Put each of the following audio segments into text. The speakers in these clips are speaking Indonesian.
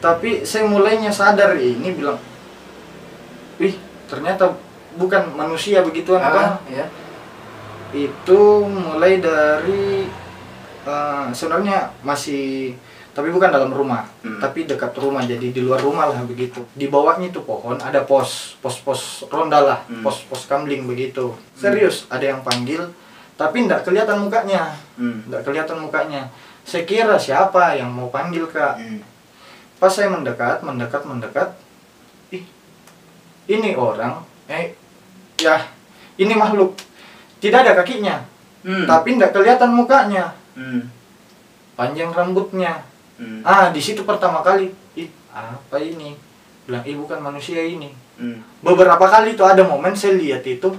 Tapi saya mulainya sadar ini bilang, wih ternyata bukan manusia begituan apa? Ya. Itu mulai dari sebenarnya masih, tapi bukan dalam rumah, tapi dekat rumah, jadi di luar rumah lah begitu. Di bawahnya itu pohon, ada pos ronda lah, pos kamling begitu. Serius, ada yang panggil, tapi tidak kelihatan mukanya, Saya kira siapa yang mau panggil kak. Pas saya mendekat, ih, ini orang, ya, ini makhluk, tidak ada kakinya, tapi tidak kelihatan mukanya. Panjang rambutnya. Di situ pertama kali, apa ini? Bilang, bukan manusia ini. Beberapa kali tuh ada momen saya lihat itu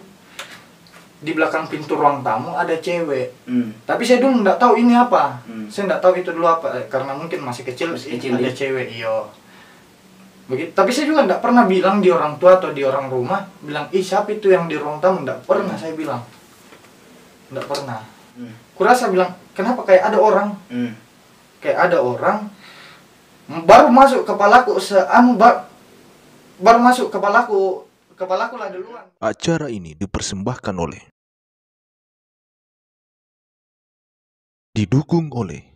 di belakang pintu ruang tamu ada cewek. Tapi saya dulu nggak tahu ini apa. Saya nggak tahu itu dulu apa, karena mungkin masih kecil ada cewek. Iyo. Begitu. Tapi saya juga nggak pernah bilang di orang tua atau di orang rumah, bilang, siapa itu yang di ruang tamu? Nggak pernah saya bilang. Nggak pernah. Kurasa bilang, kenapa kayak ada orang? Kayak ada orang. Baru masuk kepalaku baru masuk kepalaku lah duluan. Acara ini dipersembahkan oleh, didukung oleh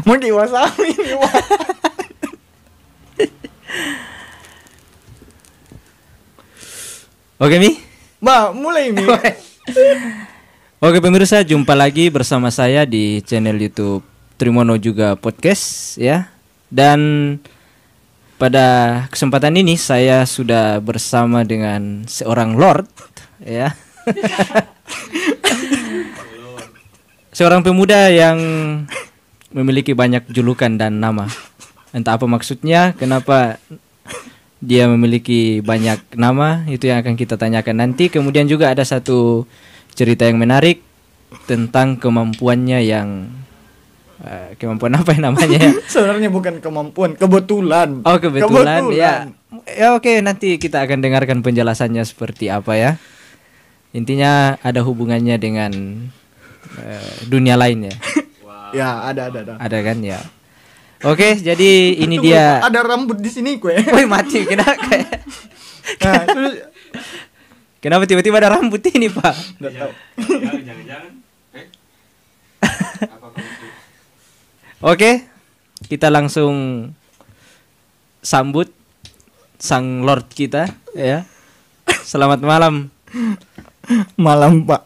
Mau diwasabi ini. Oke Mi? Mulai Mi. Oke pemirsa, jumpa lagi bersama saya di channel YouTube Trimono juga podcast ya. Dan pada kesempatan ini saya sudah bersama dengan seorang Lord ya. Seorang pemuda yang memiliki banyak julukan dan nama. Entah apa maksudnya, kenapa dia memiliki banyak nama, itu yang akan kita tanyakan nanti. Kemudian juga ada satu cerita yang menarik tentang kemampuannya yang kemampuan apa yang namanya? Sebenarnya bukan kemampuan, kebetulan. Oh kebetulan. Ya oke, nanti kita akan dengarkan penjelasannya seperti apa ya. Intinya ada hubungannya dengan dunia lain ya. Ya ada. Ada kan ya. Oke, jadi ini dia. Ada rambut di sini kue. Woi mati, kenapa? Kenapa tiba-tiba ada rambut ini Pak? Nggak tahu. Jangan-jangan. Oke, kita langsung sambut sang Lord kita ya. Selamat malam. Malam Pak.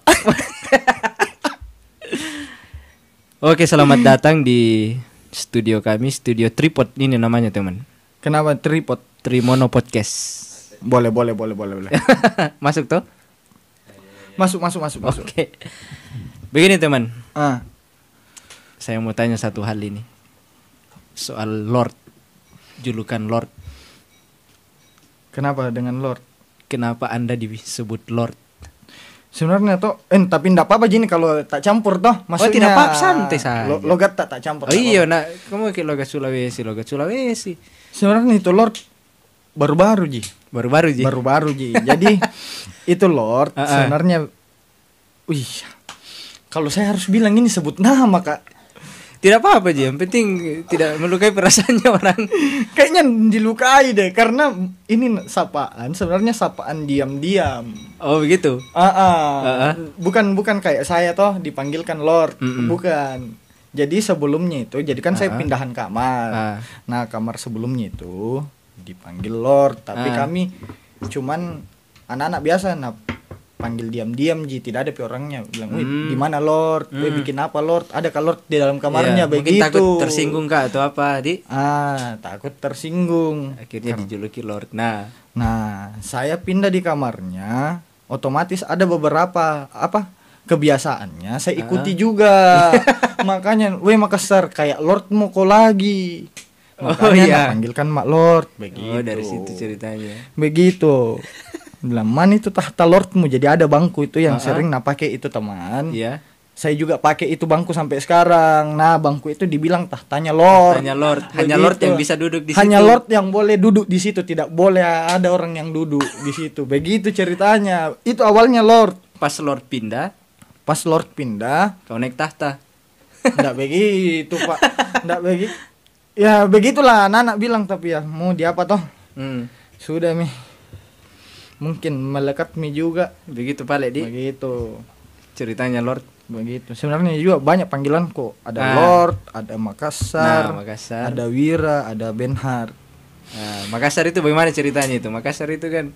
Oke, selamat datang di studio kami, studio Tripod ini namanya teman. Kenapa tripod? Trimono Podcast. Boleh. Masuk toh? Masuk. Oke. Begini teman. Saya mau tanya satu hal ini. Soal Lord. Julukan Lord. Kenapa dengan Lord? Kenapa Anda disebut Lord? Sebenarnya toh, tapi enggak apa-apa gini kalau tak campur toh. Maksudnya tidak apa-apa, santai saja. Logat tak campur. Oh iya, kamu kayak logat Sulawesi. Sebenarnya itu Lord baru-baru Ji. Baru-baru Ji. Jadi itu Lord sebenarnya. Kalau saya harus bilang ini sebut nama Kak. Tidak apa-apa Ji, yang penting tidak melukai perasaannya orang. Kayaknya dilukai deh, karena ini sebenarnya sapaan diam-diam. Oh begitu. Bukan kayak saya toh dipanggilkan Lord, bukan. Jadi sebelumnya itu, jadi kan saya pindahan kamar. Nah kamar sebelumnya itu dipanggil Lord, tapi kami cuman anak-anak biasa, panggil diam-diam Ji, tidak ada orangnya. Bilang, "Wih, di mana Lord? Wih, bikin apa Lord? Ada kah Lord di dalam kamarnya?" Begitu. Mungkin takut tersinggung Kak atau apa, Di? Takut tersinggung. Akhirnya dijuluki Lord. Nah, saya pindah di kamarnya, otomatis ada beberapa kebiasaannya saya ikuti juga. Makanya, Makassar kayak Lord mau kok lagi. Makanya panggilkan Mak Lord begitu. Oh, dari situ ceritanya. Begitu. Bilang, "Man itu tahta Lordmu." Jadi ada bangku itu yang sering pakai itu teman. Iya. Saya juga pakai itu bangku sampai sekarang. Nah, bangku itu dibilang tahtanya Lord. Hanya Lord yang bisa duduk di situ. Hanya Lord yang boleh duduk di situ, tidak boleh ada orang yang duduk di situ. Begitu ceritanya. Itu awalnya Lord. Pas Lord pindah, kau naik tahta. Enggak begitu, Pak. Enggak begitu. Ya begitulah anak-anak bilang, tapi ya mau diapa toh? Sudah mi. Mungkin melekat mi juga. Begitu Pak di. Begitu. Ceritanya Lord. Begitu. Sebenarnya juga banyak panggilan kok. Ada Lord, ada Makassar, Makassar. ada Wira, ada Benhar. Makassar itu bagaimana ceritanya itu? Makassar itu kan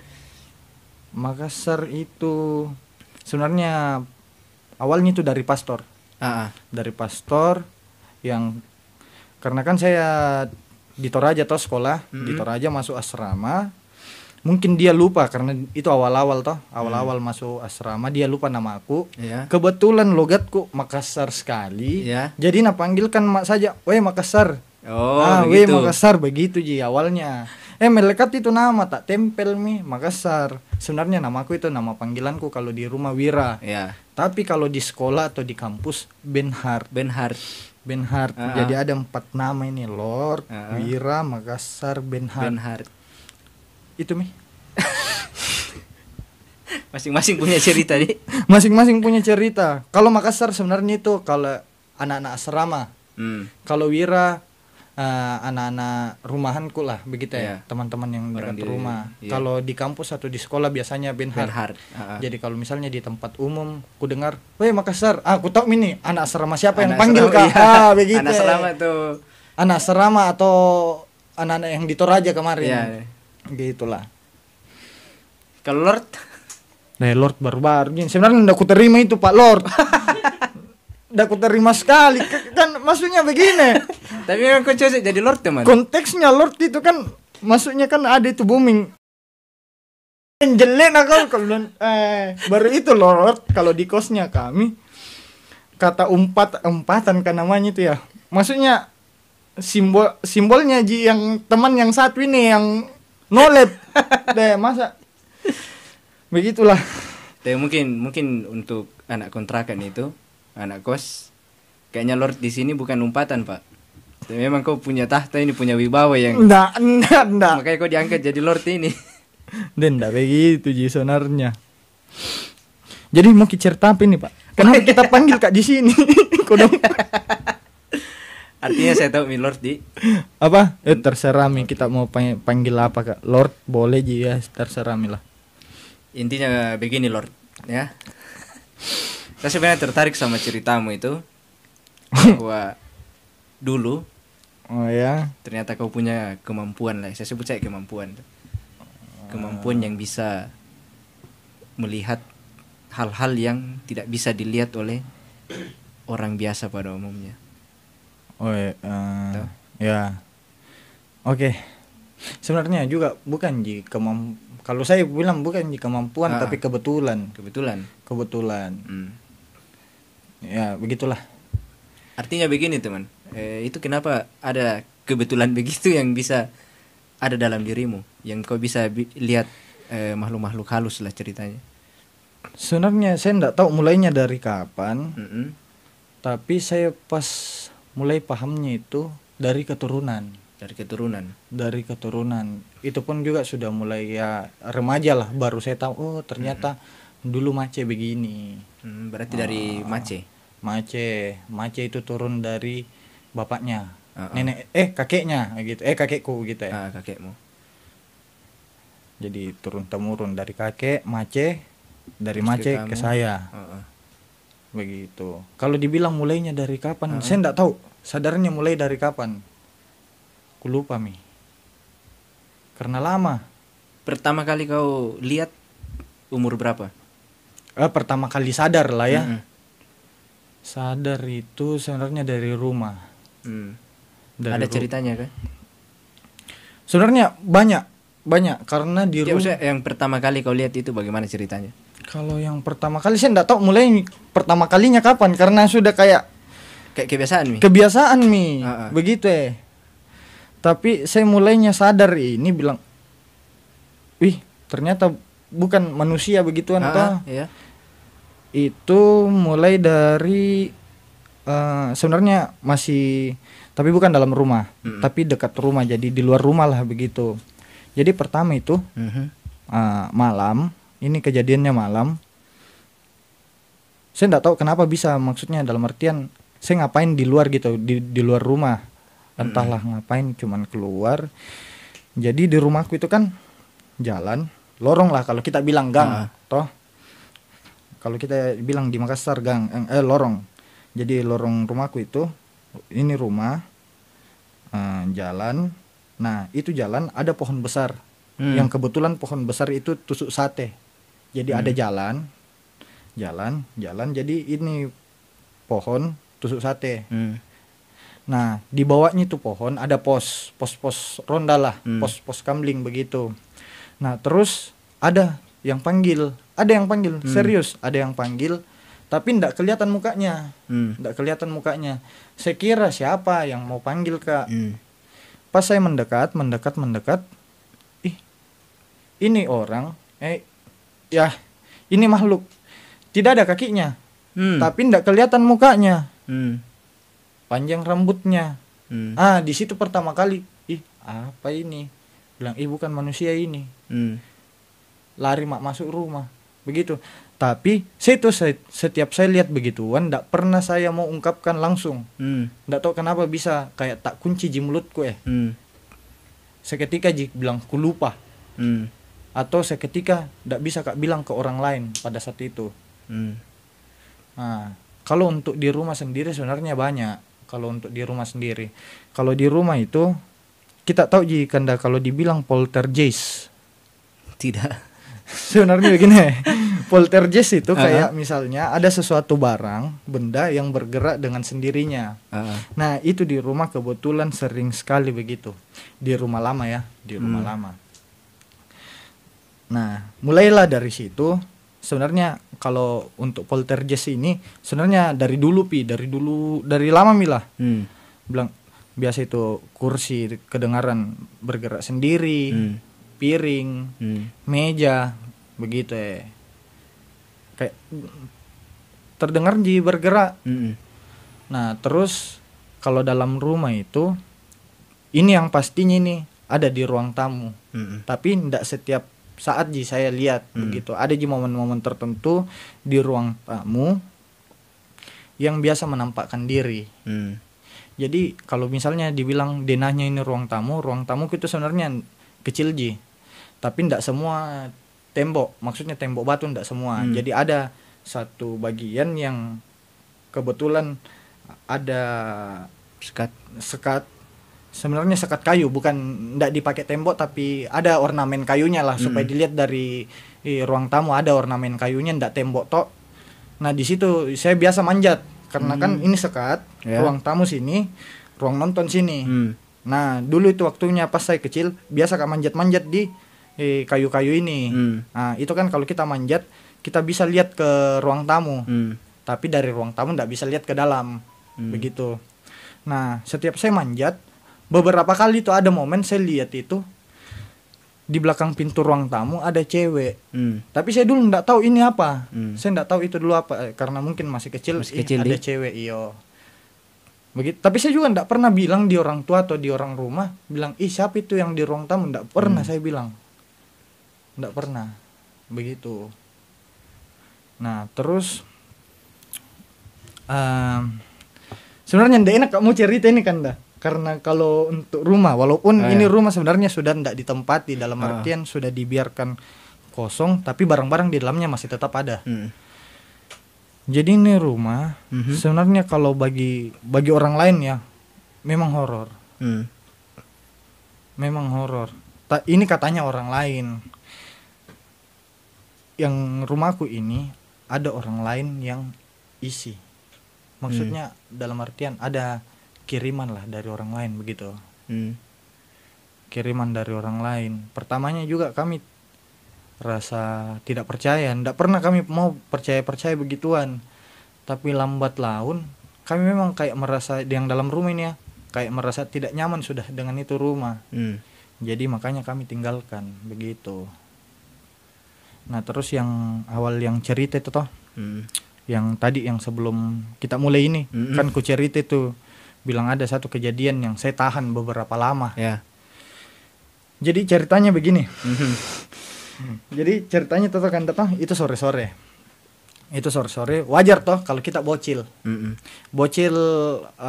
sebenarnya awalnya itu dari pastor. Dari pastor yang karena kan saya di Toraja toh sekolah, di Toraja masuk asrama. Mungkin dia lupa karena itu awal-awal masuk asrama, dia lupa nama aku. Kebetulan logatku Makassar sekali. Jadi panggilkan mak saja, "Weh Makassar." Weh Makassar begitu ji awalnya. Melekat itu nama tak tempel mi Makassar. Sebenarnya namaku itu nama panggilanku kalau di rumah Wira. Tapi kalau di sekolah atau di kampus Benhar. Jadi ada 4 nama ini, Lord, Wira, Makassar, Benhar. Itu mi. Masing-masing punya cerita nih. Masing-masing punya cerita. Kalau Makassar sebenarnya itu kalau anak-anak asrama. Kalau Wira anak-anak rumahanku lah begitu ya, teman-teman yang dekat rumah. Kalau di kampus atau di sekolah biasanya Benhar. Jadi kalau misalnya di tempat umum ku dengar, "Weh Makassar." Aku tahu ini anak asrama siapa yang panggil Kak. Begitu. Anak asrama tuh. Anak asrama atau anak-anak yang di Toraja kemarin. Gitulah. Kalau Lord? Lord baru-baru. Sebenarnya enggak ku terima itu Pak Lord. Enggak ku terima sekali. Kan maksudnya begini. Tapi memang kau cocok jadi Lord teman. Konteksnya Lord itu kan maksudnya kan ada itu booming. Jelek kalau baru itu Lord kalau di kosnya kami kata umpatan kan namanya itu ya. Maksudnya simbolnya ji yang teman yang satu ini yang nolep. Masa begitulah. Tapi mungkin untuk anak kontrakan itu, anak kos, kayaknya Lord di sini bukan umpatan, Pak. Tapi memang kau punya tahta ini, punya wibawa yang enggak. Makanya kau diangkat jadi Lord ini. Dan enggak begitu ji sebenarnya. Jadi mau cerita apa ini, Pak? Kenapa kita panggil Kak di sini? Artinya saya tahu mi Lord di apa? Terserah mi kita mau panggil apa Kak? Lord boleh ji ya, terserah mi lah. Intinya begini Lord, ya. Saya sebenarnya tertarik sama ceritamu itu bahwa dulu ternyata kau punya kemampuan lah. Saya sebut saya kemampuan yang bisa melihat hal-hal yang tidak bisa dilihat oleh orang biasa pada umumnya. Oke. Sebenarnya juga bukan ji kalau saya bilang bukan ji kemampuan tapi kebetulan. Ya begitulah. Artinya begini teman, itu kenapa ada kebetulan begitu yang bisa ada dalam dirimu, yang kau bisa lihat makhluk-makhluk halus lah ceritanya. Sebenarnya saya tidak tahu mulainya dari kapan, tapi saya pas mulai pahamnya itu dari keturunan. Itu pun juga sudah mulai ya remaja lah, baru saya tahu ternyata dulu Mace begini. Berarti dari Mace itu turun dari bapaknya, nenek kakeknya gitu, kakekku gitu ya. Kakekmu. Jadi turun temurun dari kakek Mace, dari Mace ke saya. Begitu. Kalau dibilang mulainya dari kapan, saya enggak tahu. Sadarnya mulai dari kapan. Aku lupa mi. Karena lama. Pertama kali kau lihat umur berapa? Pertama kali sadar lah ya. Sadar itu sebenarnya dari rumah. Ada ceritanya kan? Sebenarnya banyak karena di rumah. Yang pertama kali kau lihat itu bagaimana ceritanya? Kalau yang pertama kali saya enggak tahu mulai pertama kalinya kapan, karena sudah kayak kebiasaan mi. Begitu ya. Tapi saya mulainya sadar ini bilang, wih ternyata bukan manusia begituan atau itu mulai dari sebenarnya masih, tapi bukan dalam rumah, tapi dekat rumah, jadi di luar rumah lah begitu. Jadi pertama itu malam, ini kejadiannya malam. Saya enggak tahu kenapa bisa, maksudnya dalam artian saya ngapain di luar gitu, di luar rumah, entahlah ngapain, cuman keluar. Jadi di rumahku itu kan jalan lorong lah kalau kita bilang gang, toh kalau kita bilang di Makassar gang, lorong. Jadi lorong rumahku itu, ini rumah, jalan. Nah itu jalan ada pohon besar, yang kebetulan pohon besar itu tusuk sate. Jadi ada jalan. Jadi ini pohon tusuk sate. Nah di bawahnya itu pohon ada pos ronda lah, pos kamling begitu. Nah terus ada yang panggil, serius ada yang panggil, tapi ndak kelihatan mukanya. Saya kira siapa yang mau panggil, Kak. Pas saya mendekat, ih ini orang, ya ini makhluk, tidak ada kakinya, tapi ndak kelihatan mukanya, panjang rambutnya. Di situ pertama kali, apa ini? Bilang, bukan manusia ini. Lari masuk rumah, begitu. Tapi setiap saya lihat begituan, ndak pernah saya mau ungkapkan langsung. Ndak tahu kenapa bisa kayak tak kunci di mulutku seketika bilang ku lupa. Atau seketika ndak bisa Kak bilang ke orang lain pada saat itu. Nah, kalau untuk di rumah sendiri sebenarnya banyak. Kalau di rumah itu kita tahu Kanda, kalau dibilang poltergeist. Tidak. Sebenarnya begini, poltergeist itu kayak misalnya ada sesuatu barang, benda yang bergerak dengan sendirinya. Nah itu di rumah kebetulan sering sekali begitu. Di rumah lama ya, lama. Nah mulailah dari situ. Sebenarnya kalau untuk poltergeist ini sebenarnya dari lama milah. Bilang biasa itu kursi kedengaran bergerak sendiri, piring, meja begitu kayak terdengar bergerak. Nah terus kalau dalam rumah itu ini yang pastinya ini ada di ruang tamu, tapi tidak setiap saat saya lihat begitu. Ada di momen-momen tertentu di ruang tamu yang biasa menampakkan diri. Jadi kalau misalnya dibilang denahnya ini ruang tamu itu sebenarnya kecil tapi tidak semua tembok, maksudnya tembok batu tidak semua. Jadi ada satu bagian yang kebetulan ada sekat, sebenarnya sekat kayu, bukan tidak dipakai tembok tapi ada ornamen kayunya lah, supaya dilihat dari ruang tamu ada ornamen kayunya, tidak tembok tok. Nah di situ saya biasa manjat karena kan ini sekat, ruang tamu sini, ruang nonton sini. Nah dulu itu waktunya pas saya kecil biasa Kak manjat di kayu-kayu ini. Nah itu kan kalau kita manjat kita bisa lihat ke ruang tamu, tapi dari ruang tamu tidak bisa lihat ke dalam, begitu. Nah setiap saya manjat, beberapa kali itu ada momen saya lihat itu di belakang pintu ruang tamu ada cewek. Tapi saya dulu tidak tahu ini apa. Saya tidak tahu itu dulu apa, karena mungkin masih kecil ada cewek begitu. Tapi saya juga tidak pernah bilang di orang tua atau di orang rumah, bilang siapa itu yang di ruang tamu, tidak pernah saya bilang. Tidak pernah begitu. Nah terus sebenarnya tidak enak kamu cerita ini kan dah, karena kalau untuk rumah, walaupun ini rumah sebenarnya sudah tidak ditempati, dalam artian sudah dibiarkan kosong, tapi barang-barang di dalamnya masih tetap ada. Jadi ini rumah sebenarnya kalau bagi orang lain ya memang horor. Memang horor. Ini katanya orang lain. Yang rumahku ini ada orang lain yang isi. Maksudnya dalam artian ada kiriman lah dari orang lain begitu. Kiriman dari orang lain. Pertamanya juga kami rasa tidak percaya, tidak pernah kami mau percaya begituan. Tapi lambat laun kami memang kayak merasa yang dalam rumah ini ya, kayak merasa tidak nyaman sudah dengan itu rumah. Jadi makanya kami tinggalkan begitu. Nah terus yang awal yang cerita itu toh, yang tadi yang sebelum kita mulai ini kan ku cerita itu, bilang ada satu kejadian yang saya tahan beberapa lama. Jadi ceritanya begini. Jadi ceritanya itu kan datang itu sore-sore. Itu sore-sore wajar toh kalau kita bocil. Mm-mm. Bocil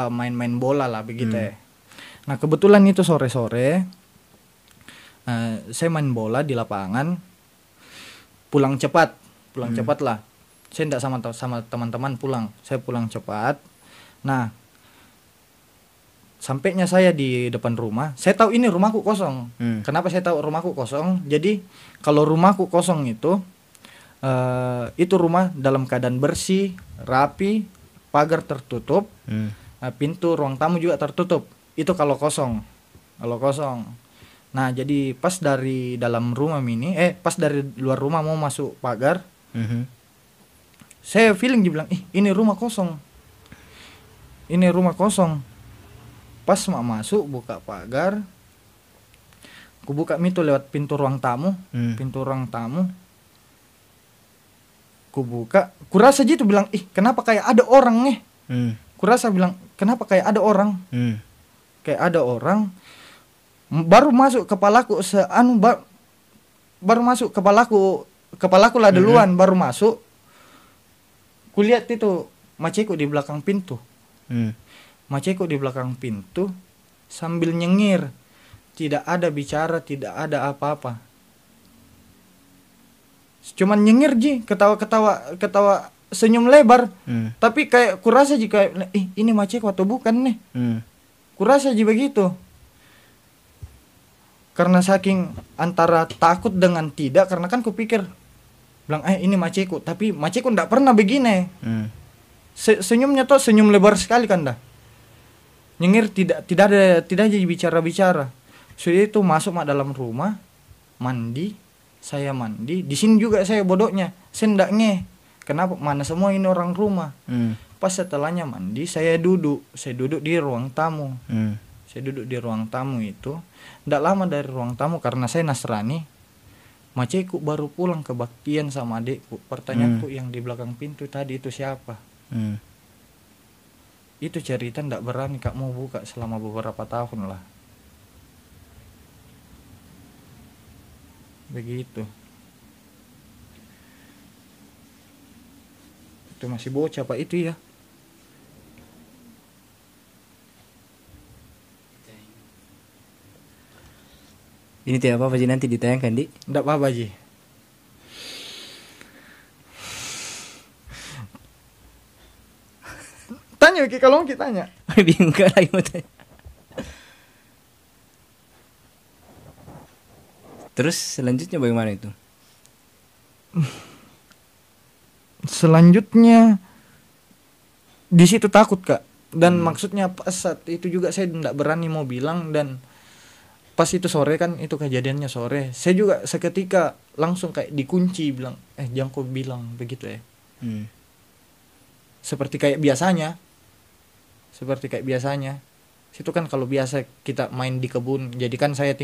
main-main bola lah begitu ya. Nah kebetulan itu sore-sore saya main bola di lapangan, pulang cepat lah. Saya tidak sama teman-teman pulang, saya pulang cepat. Nah sampainya saya di depan rumah, saya tahu ini rumahku kosong. Kenapa saya tahu rumahku kosong? Jadi kalau rumahku kosong itu rumah dalam keadaan bersih, rapi, pagar tertutup, pintu ruang tamu juga tertutup. Itu kalau kosong. Nah jadi pas dari dalam rumah pas dari luar rumah mau masuk pagar, saya feeling dibilang, ini rumah kosong. Pas mau masuk buka pagar, aku buka itu lewat pintu ruang tamu, ku buka, kurasa gitu bilang, kenapa kayak ada orang nih? Kurasa bilang, kenapa kayak ada orang? Kayak ada orang. Baru masuk kepalaku baru masuk kepalaku lah duluan, baru masuk. Kulihat itu maceku di belakang pintu. Maceku di belakang pintu sambil nyengir. Tidak ada bicara, tidak ada apa-apa. Cuman nyengir ketawa senyum lebar. Tapi kayak kurasa jika ini maceku atau bukan nih. Kurasa aja begitu. Karena saking antara takut dengan tidak, karena kan kupikir bilang ini maceku, tapi maceku ndak pernah begini. Senyumnya tuh senyum lebar sekali kan dah. Nyengir tidak ada bicara. Sudah itu masuk dalam rumah, mandi. Saya mandi, di sini juga saya bodohnya, saya ndak ngeh. Kenapa? Mana semua ini orang rumah. Pas setelahnya mandi, saya duduk di ruang tamu. Saya duduk di ruang tamu itu, ndak lama dari ruang tamu karena saya Nasrani. Maceku baru pulang kebaktian sama adekku. Pertanyaanku yang di belakang pintu tadi itu siapa? Itu cerita ndak berani Kak mau buka selama beberapa tahun lah. Begitu. Itu masih bocah Pak itu ya. Ini tidak apa-apa Ji, nanti ditayangkan Di. Nggak apa-apa Ji. Tanya Ki, kalau kita tanya. Bingung lagi mau tanya. Terus selanjutnya bagaimana itu? Selanjutnya di situ takut Kak. Dan maksudnya pas saat itu juga saya tidak berani mau bilang, dan pas itu sore kan, itu kejadiannya sore. Saya juga seketika langsung kayak dikunci bilang, jangan kau bilang begitu ya. Seperti kayak biasanya. Situ kan kalau biasa kita main di kebun. Jadi kan saya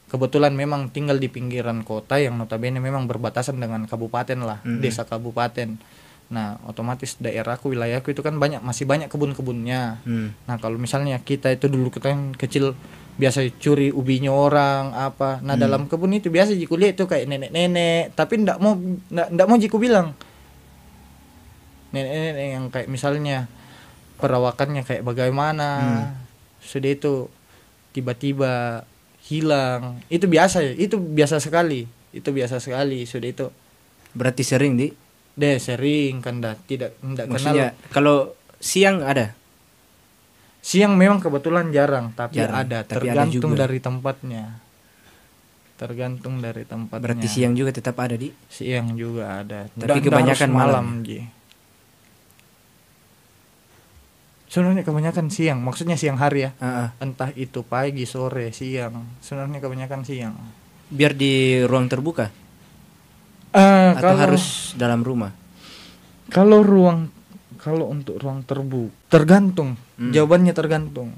kebetulan memang tinggal di pinggiran kota yang notabene memang berbatasan dengan kabupaten lah, desa kabupaten. Nah, otomatis daerahku, wilayahku itu kan masih banyak kebun-kebunnya. Nah, kalau misalnya kita itu dulu kita kecil biasa curi ubinya orang apa. Nah, dalam kebun itu biasa jiku lihat itu kayak nenek-nenek, tapi ndak mau jiku bilang. Nenek-nenek yang kayak misalnya perawakannya kayak bagaimana. Sudah itu tiba-tiba hilang. Itu biasa sekali. Sudah itu. Berarti sering Di? Sering kan dah. Tidak maksudnya kenal. Kalau siang ada? Siang memang kebetulan jarang, tapi ada. Tapi tergantung ada dari tempatnya. Berarti siang juga tetap ada Di? Siang juga ada. Tapi kebanyakan malam Ji. Sebenarnya kebanyakan siang, maksudnya siang hari ya. Entah itu pagi, sore, siang. Sebenarnya kebanyakan siang. Biar di ruang terbuka? Atau harus dalam rumah? Kalau untuk ruang terbuka, tergantung. Jawabannya tergantung.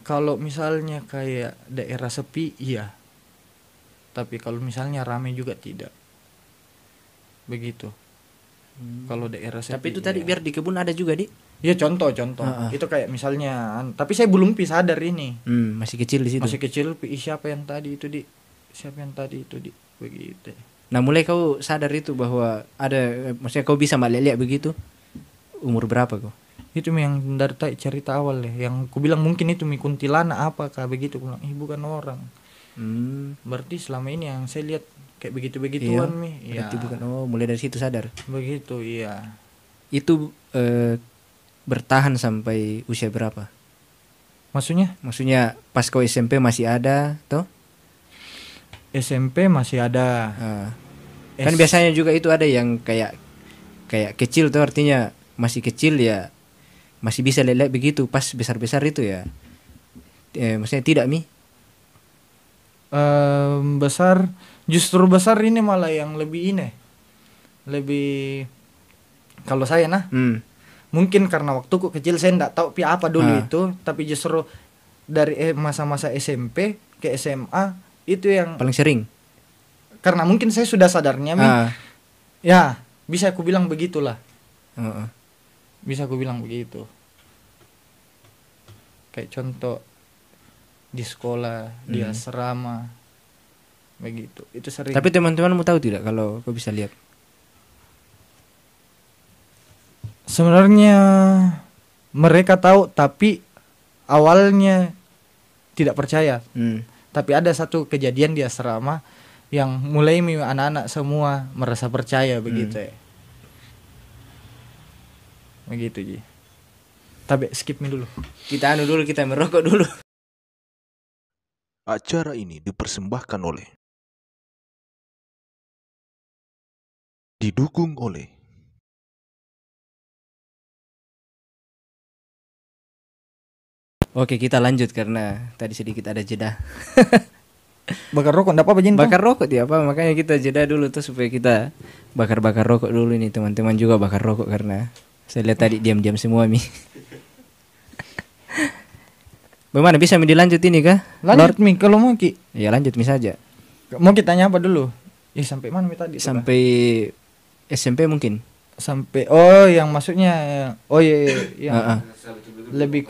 Kalau misalnya kayak daerah sepi, iya. Tapi kalau misalnya ramai juga tidak. Begitu. Kalau daerah sepi. Tapi itu tadi biar di kebun ada juga Di? Ya contoh. Itu kayak misalnya, tapi saya belum sadar ini. Masih kecil di situ. Masih kecil. Siapa yang tadi itu Di? Begitu. Nah mulai kau sadar itu bahwa ada, maksudnya kau bisa lihat begitu, umur berapa kau? Itu yang dari cerita awal ya, yang ku bilang mungkin itu kuntilanak apakah begitu. Ku bilang bukan orang. Berarti selama ini yang saya lihat kayak begitu-begituan berarti bukan. Oh, mulai dari situ sadar begitu. Iya. Itu bertahan sampai usia berapa? Maksudnya pas kau SMP masih ada toh? SMP masih ada. Kan biasanya juga itu ada yang kayak kecil tuh, artinya masih kecil ya masih bisa lihat begitu, pas besar-besar itu ya maksudnya tidak besar, justru besar ini malah yang lebih kalau saya mungkin karena waktu ku kecil saya ndak tahu apa dulu itu, tapi justru dari masa-masa SMP ke SMA itu yang paling sering, karena mungkin saya sudah sadarnya ya bisa aku bilang begitulah. Bisa aku bilang begitu. Kayak contoh di sekolah, di asrama begitu. Itu sering. Tapi teman-temanmu tahu tidak kalau kau bisa lihat? Sebenarnya mereka tahu, tapi awalnya tidak percaya. Tapi ada satu kejadian di asrama yang mulai anak-anak semua merasa percaya begitu ya. Begitu Ji. Tapi skip dulu. Kita kita merokok dulu. Acara ini dipersembahkan oleh, didukung oleh Oke, kita lanjut karena tadi sedikit ada jeda. Bakar rokok enggak apa-apa Jin? Bakar rokok ya apa? Makanya kita jeda dulu tuh supaya kita bakar-bakar rokok dulu nih, teman-teman juga bakar rokok karena saya lihat tadi diam-diam semua Bagaimana bisa dilanjut ini kah? Lanjut kalau mau Ki. Ya lanjut saja. Mau kita tanya apa dulu? Sampai mana tadi? Sampai SMP mungkin. Sampai yang maksudnya yang lebih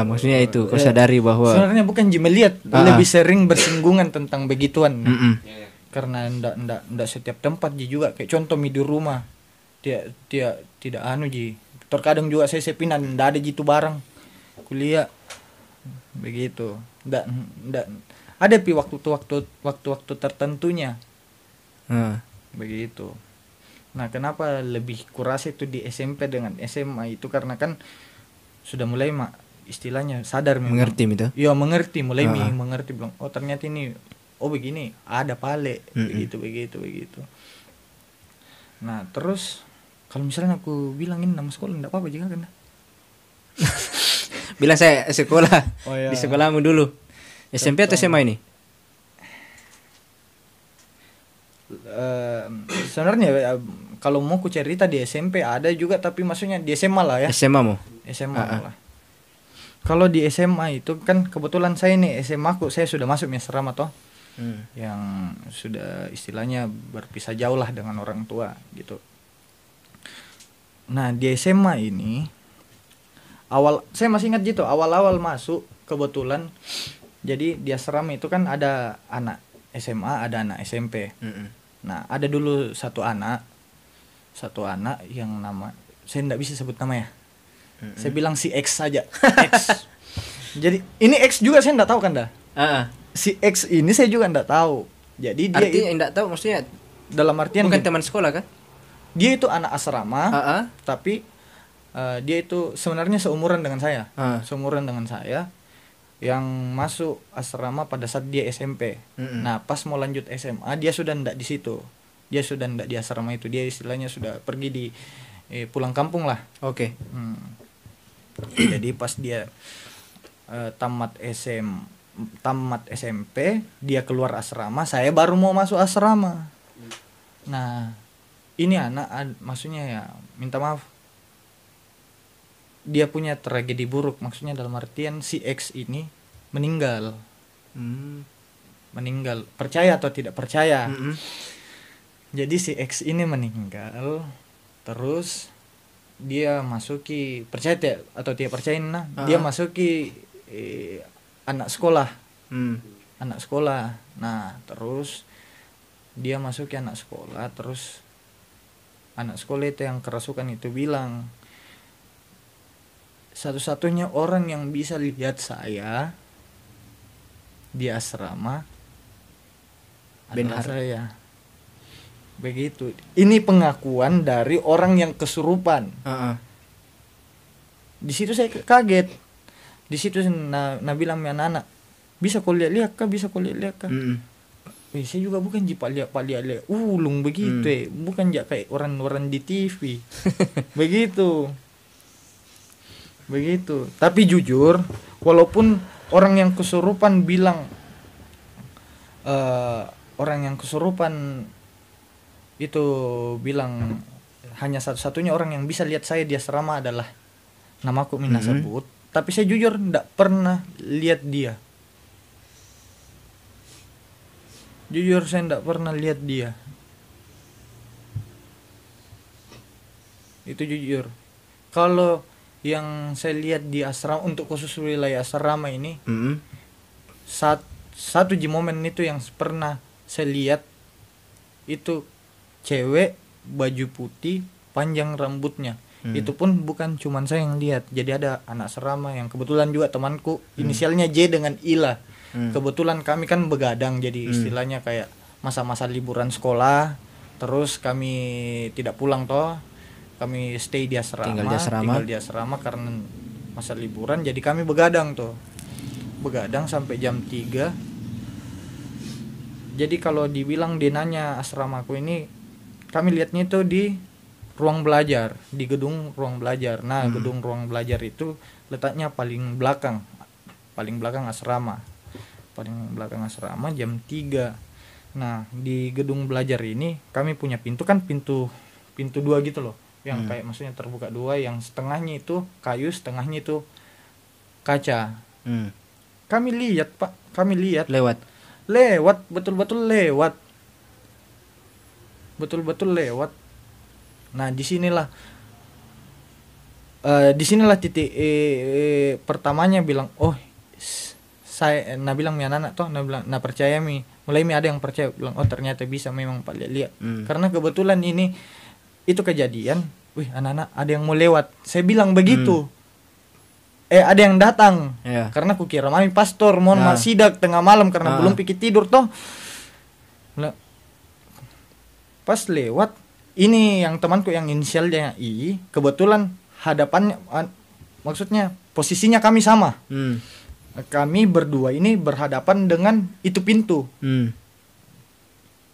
maksudnya itu kau sadari bahwa sebenarnya bukan melihat, lebih sering bersinggungan tentang begituan. Karena ndak setiap tempat juga, kayak contoh di rumah dia tidak terkadang juga saya sepinan ndak ada gitu barang kuliah begitu, ndak ada waktu tertentunya begitu. Nah kenapa lebih kurasa itu di SMP dengan SMA itu, karena kan sudah mulai istilahnya sadar mengerti itu. Iya mengerti, mulai mengerti bilang ternyata ini begini ada pale begitu. Nah terus kalau misalnya aku bilangin nama sekolah enggak apa-apa juga kan? Bilang saya sekolah di sekolahmu dulu. SMP atau SMA ini? Sebenarnya kalau mau ku cerita di SMP ada juga, tapi maksudnya di SMA lah ya. SMA mu? SMA lah. Kalau di SMA itu kan kebetulan saya nih SMA saya sudah masuk asrama toh. Yang sudah istilahnya berpisah jauh lah dengan orang tua gitu. Nah di SMA ini saya masih ingat gitu, awal-awal masuk kebetulan jadi di asrama itu kan ada anak SMA, ada anak SMP. Nah ada dulu satu anak yang nama saya nggak bisa sebut nama ya. Saya bilang si X saja. X. Jadi ini X juga saya nggak tahu kan dah. Si X ini saya juga nggak tahu. Jadi dia artinya nggak tahu, maksudnya dalam artian bukan teman sekolah kan? Dia itu anak asrama, tapi dia itu sebenarnya seumuran dengan saya. Seumuran dengan saya yang masuk asrama pada saat dia SMP. Nah pas mau lanjut SMA dia sudah ndak di situ. Dia sudah ndak di asrama itu. Dia istilahnya sudah pergi di pulang kampung lah. Oke. Jadi pas dia tamat SMP dia keluar asrama, saya baru mau masuk asrama. Nah ini anak maksudnya ya minta maaf, dia punya tragedi buruk, maksudnya dalam artian si X ini meninggal. Meninggal, percaya atau tidak percaya. Jadi si X ini meninggal, terus dia masuki, percaya atau tidak percaya, dia masuki anak sekolah. Anak sekolah. Nah terus dia masuki anak sekolah, terus anak sekolah itu yang kerasukan itu bilang, satu-satunya orang yang bisa lihat saya di asrama adalah Benhar. saya. Begitu. Ini pengakuan dari orang yang kesurupan. Di situ saya kaget. Di situ bilang sama anak-anak, bisa kau lihat kah, bisa kau lihat kah? Saya juga bukan jipa lihat ulung begitu, bukan kayak orang-orang di TV. begitu. Tapi jujur, walaupun orang yang kesurupan bilang, orang yang kesurupan itu bilang hanya satu-satunya orang yang bisa lihat saya di asrama adalah namaku Mina sebut, tapi saya jujur tidak pernah lihat dia. Jujur saya tidak pernah lihat dia. Itu jujur. Kalau yang saya lihat di asrama, untuk khusus wilayah asrama ini, satu momen itu yang pernah saya lihat itu cewek baju putih panjang rambutnya. Itu pun bukan cuman saya yang lihat, jadi ada anak asrama yang kebetulan juga temanku, inisialnya J dengan Ila. Kebetulan kami kan begadang, jadi istilahnya kayak masa-masa liburan sekolah, terus kami tidak pulang toh, kami stay di asrama, tinggal di asrama karena masa liburan, jadi kami begadang sampai jam 3. Jadi kalau dibilang denanya asramaku ini, kami lihatnya itu di ruang belajar, di gedung ruang belajar. Nah, gedung ruang belajar itu letaknya paling belakang asrama. Paling belakang asrama jam 3. Nah, di gedung belajar ini kami punya pintu 2 gitu loh. Yang kayak maksudnya terbuka 2, yang setengahnya itu kayu, setengahnya itu kaca. Kami lihat, Pak. Lewat, betul-betul lewat. Nah, disinilah titik pertamanya bilang, saya bilang mi anak toh, bilang percaya mi, mulai mi ada yang percaya, bilang ternyata bisa memang Pak lihat. Karena kebetulan itu kejadian, anak-anak ada yang mau lewat, saya bilang begitu. Ada yang datang, karena kukira mami pastor mohon sidak tengah malam karena belum pikir tidur toh. Pas lewat, ini yang temanku yang inisialnya I, kebetulan hadapannya, maksudnya posisinya kami sama. Kami berdua ini berhadapan dengan itu pintu.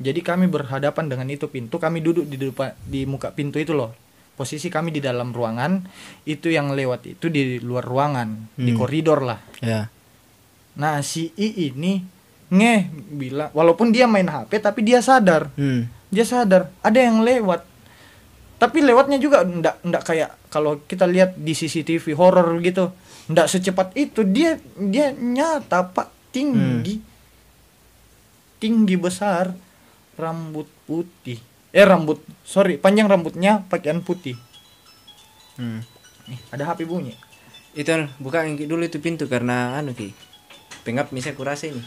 Jadi kami berhadapan dengan itu pintu, kami duduk di muka pintu itu loh. Posisi kami di dalam ruangan, itu yang lewat itu di luar ruangan, di koridor lah. Nah, si I ini bilang, walaupun dia main HP tapi dia sadar. Dia sadar ada yang lewat. Tapi lewatnya juga ndak kayak kalau kita lihat di CCTV horor gitu. Ndak secepat itu, dia nyata Pak, tinggi besar, rambut putih, panjang rambutnya, pakaian putih. Ada HP bunyi. Itu buka dulu itu pintu karena Ki. Pengap misalnya kurasa ini.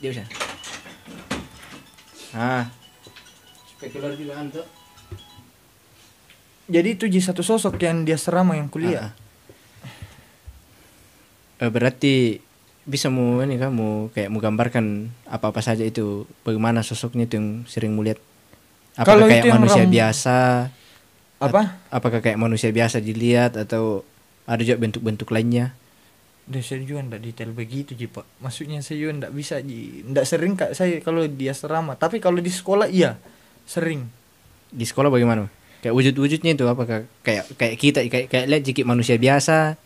Dia bisa. Spekular juga anto. Jadi itu satu sosok yang dia serama yang kuliah. Berarti bisa mau kayak mau gambarkan apa-apa saja itu, bagaimana sosoknya itu yang sering melihat. Apakah kayak manusia biasa? Apakah kayak manusia biasa dilihat atau ada juga bentuk-bentuk lainnya? Saya juga ndak detail begitu Pak. Maksudnya saya juga ndak bisa ndak sering Kak saya kalau di asrama, tapi kalau di sekolah iya sering. Di sekolah bagaimana? Kayak wujud-wujudnya itu apakah kayak kita kayak lihat jiki manusia biasa?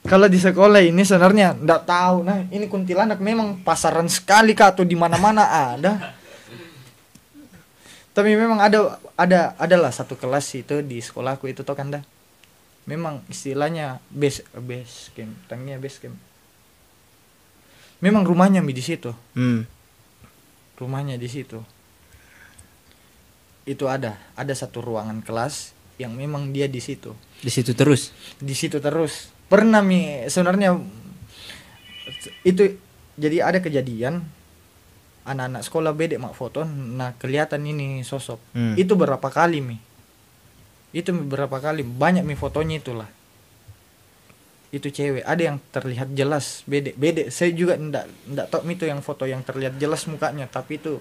Kalau di sekolah ini sebenarnya ndak tahu. Nah, ini kuntilanak memang pasaran sekali Kak, atau di mana-mana ada. Tapi memang adalah satu kelas itu di sekolahku itu toh kan dah. Memang istilahnya base camp, tangnya base camp. Memang rumahnya di situ. Rumahnya di situ. Itu ada satu ruangan kelas yang memang dia di situ. Di situ terus. Pernah sebenarnya itu jadi ada kejadian anak-anak sekolah bedek mak foto, nah kelihatan ini sosok. Hmm. Itu berapa kali mi? Itu berapa kali? Banyak mi fotonya itulah. Itu cewek, ada yang terlihat jelas bedek. Saya juga ndak tahu itu yang foto yang terlihat jelas mukanya, tapi itu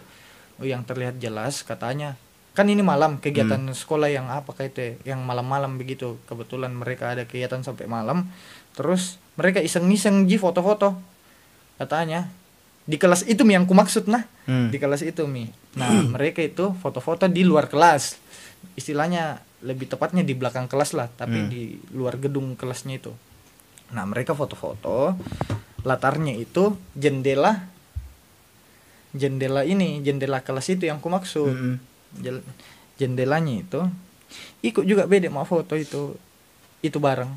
yang terlihat jelas katanya. Kan ini malam kegiatan sekolah yang apa kayak itu, yang malam-malam begitu. Kebetulan mereka ada kegiatan sampai malam. Terus mereka iseng-iseng foto-foto. Katanya di kelas itu mi yang ku maksud nah. Di kelas itu mi. Nah, mereka itu foto-foto di luar kelas. Istilahnya lebih tepatnya di belakang kelas lah, tapi di luar gedung kelasnya itu. Nah, mereka foto-foto, latarnya itu jendela ini, jendela kelas itu yang ku maksud. Jendelanya itu ikut juga beda mau foto itu bareng.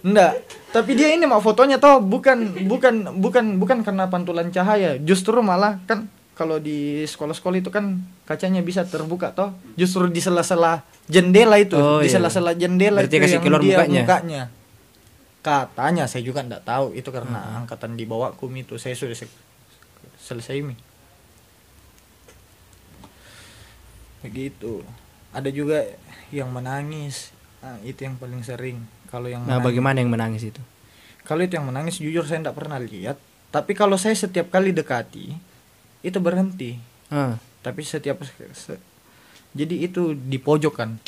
Enggak, tapi dia ini mau fotonya toh bukan karena pantulan cahaya, justru malah kan kalau di sekolah-sekolah itu kan kacanya bisa terbuka toh, justru di sela-sela jendela itu, di sela-sela jendela berarti itu kasih yang keluar dia mukanya. Katanya, saya juga enggak tahu itu karena angkatan di bawahku itu, saya sudah selesai mi. Begitu. Ada juga yang menangis. Nah, itu yang paling sering. Kalau yang bagaimana yang menangis itu? Kalau itu yang menangis jujur saya enggak pernah lihat, tapi kalau saya setiap kali dekati itu berhenti. Tapi jadi itu di pojokan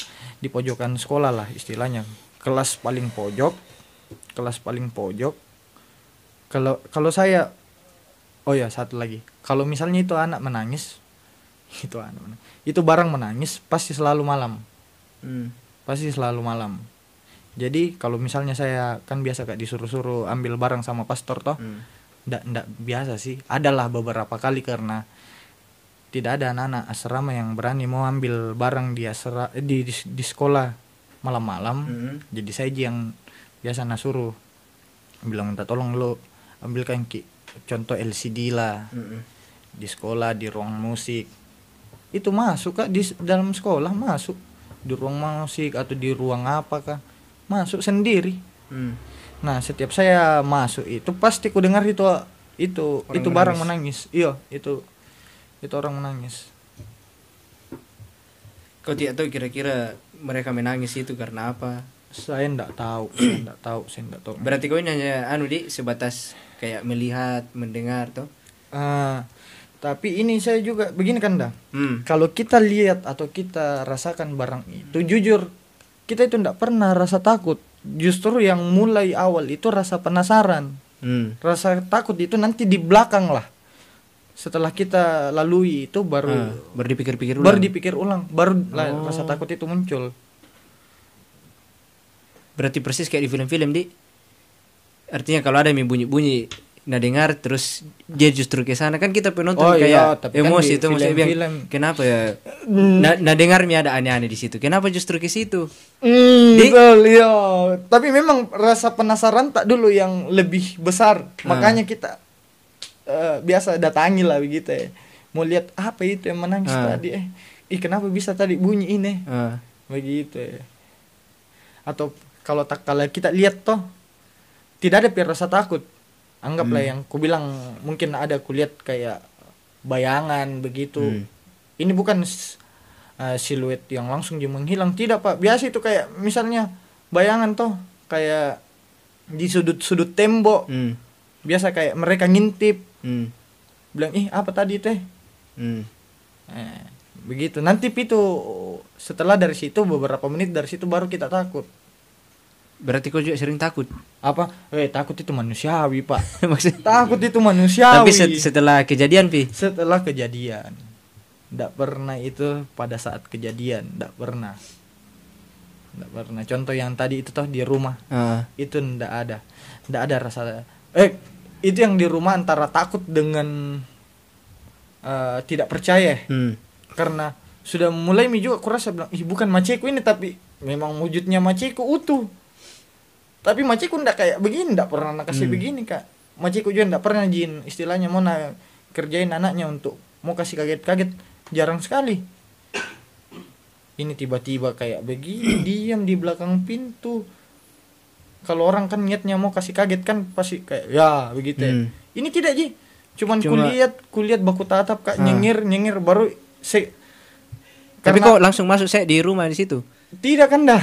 sekolah lah istilahnya, kelas paling pojok. Kalau saya, oh ya satu lagi, kalau misalnya itu anak menangis, itu barang menangis pasti selalu malam. Jadi kalau misalnya saya kan biasa Kak disuruh ambil barang sama pastor toh, ndak biasa sih. Adalah beberapa kali karena tidak ada anak-anak asrama yang berani mau ambil barang di sekolah malam-malam. Jadi saya yang biasa suruh bilang minta tolong lo ambilkan contoh LCD lah di sekolah, di ruang musik. Itu masuk Kak di dalam sekolah, masuk di ruang musik atau di ruang apa Kak, masuk sendiri. Nah, setiap saya masuk itu pasti ku dengar itu barang menangis. Iya, itu orang menangis. Kau tidak tahu kira-kira mereka menangis itu karena apa? Saya enggak tahu. Berarti kau ini hanya sebatas kayak melihat, mendengar toh? Tapi ini saya juga begini kan dah. Kalau kita lihat atau kita rasakan barang itu, jujur kita itu enggak pernah rasa takut. Justru yang mulai awal itu rasa penasaran. Rasa takut itu nanti di belakang lah. Setelah kita lalui itu baru dipikir ulang. Baru rasa takut itu muncul. Berarti persis kayak di film-film artinya kalau ada yang bunyi-bunyi dengar terus dia justru ke sana kan kita penonton kayak emosi kan itu maksudnya bilang kenapa ya dengar ada aneh-aneh di situ, kenapa justru ke situ. Betul ya, tapi memang rasa penasaran tak dulu yang lebih besar. Makanya kita biasa datangi lah begitu ya, mau lihat apa itu yang menangis tadi, kenapa bisa tadi bunyi ini begitu ya. Atau kalau kita lihat toh tidak ada rasa takut, anggaplah yang ku bilang mungkin ada ku lihat kayak bayangan begitu. Ini bukan siluet yang langsung dia menghilang, tidak Pak, biasa itu kayak misalnya bayangan toh kayak di sudut tembok. Biasa kayak mereka ngintip, bilang apa tadi teh. Begitu nanti itu setelah dari situ beberapa menit dari situ baru kita takut. Berarti kau juga sering takut? Apa? Takut itu manusiawi Pak. Maksudnya takut itu manusiawi. Tapi setelah kejadian Setelah kejadian. Nggak pernah itu pada saat kejadian, nggak pernah. Contoh yang tadi itu toh di rumah, itu nggak ada rasa. Itu yang di rumah antara takut dengan tidak percaya. Karena sudah mulai juga kurasa bilang, bukan maceku ini, tapi memang wujudnya maceku utuh. Tapi maceku ndak kayak begini, ndak pernah kasih begini Kak. Maceku juga ndak pernah jin istilahnya mau kerjain anaknya untuk mau kasih kaget-kaget, jarang sekali. Ini tiba-tiba kayak begini diam di belakang pintu. kalau orang kan niatnya mau kasih kaget kan pasti kayak ya begitu ya. Ini tidak Ji, cuman kulihat baku tatap Kak, nyengir baru tapi kok langsung masuk saya di rumah di situ? Tidak kan dah.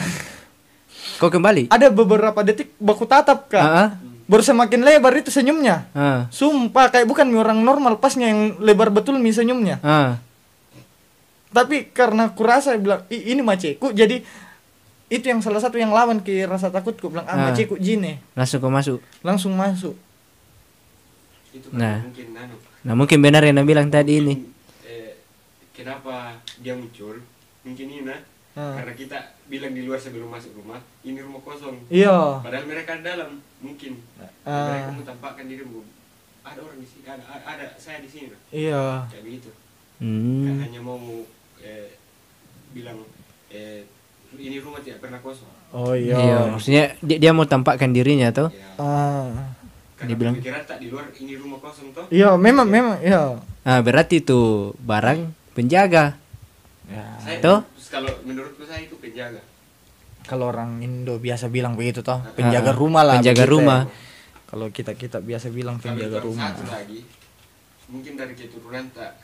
Kok kembali? Ada beberapa detik baku tatap Kak. Baru semakin lebar itu senyumnya. Sumpah kayak bukan orang normal, pasnya yang lebar betul nih senyumnya. Tapi karena kurasa bilang ini maceku, jadi itu yang salah satu yang lawan ke rasa takutku, bilang maceku jine. Langsung masuk. Itu Nah. mungkin Mungkin benar yang Anda bilang tadi ini. Kenapa dia muncul? Mungkin ini karena kita bilang di luar sebelum masuk rumah, ini rumah kosong. Iya. Padahal mereka di dalam, mungkin mereka mau tampakkan dirimu. Ada orang di sini, ada saya di sini. Iya. Kayak begitu. Hmm. Hanya mau bilang ini rumah tidak pernah kosong. Oh iya. Iya, maksudnya dia mau tampakkan dirinya tuh. Ya. Ah. Karena Dibilang. pikiran tak di luar ini rumah kosong toh. Iya, memang iya. Ah, berarti itu barang penjaga. Ya. Saya, Tuh? kalau menurutku saya itu penjaga. Kalau orang Indo biasa bilang begitu toh, penjaga rumah lah. Penjaga begitu rumah. ya. Kalau kita biasa bilang penjaga Kalau rumah. satu lagi, mungkin dari keturunan tak,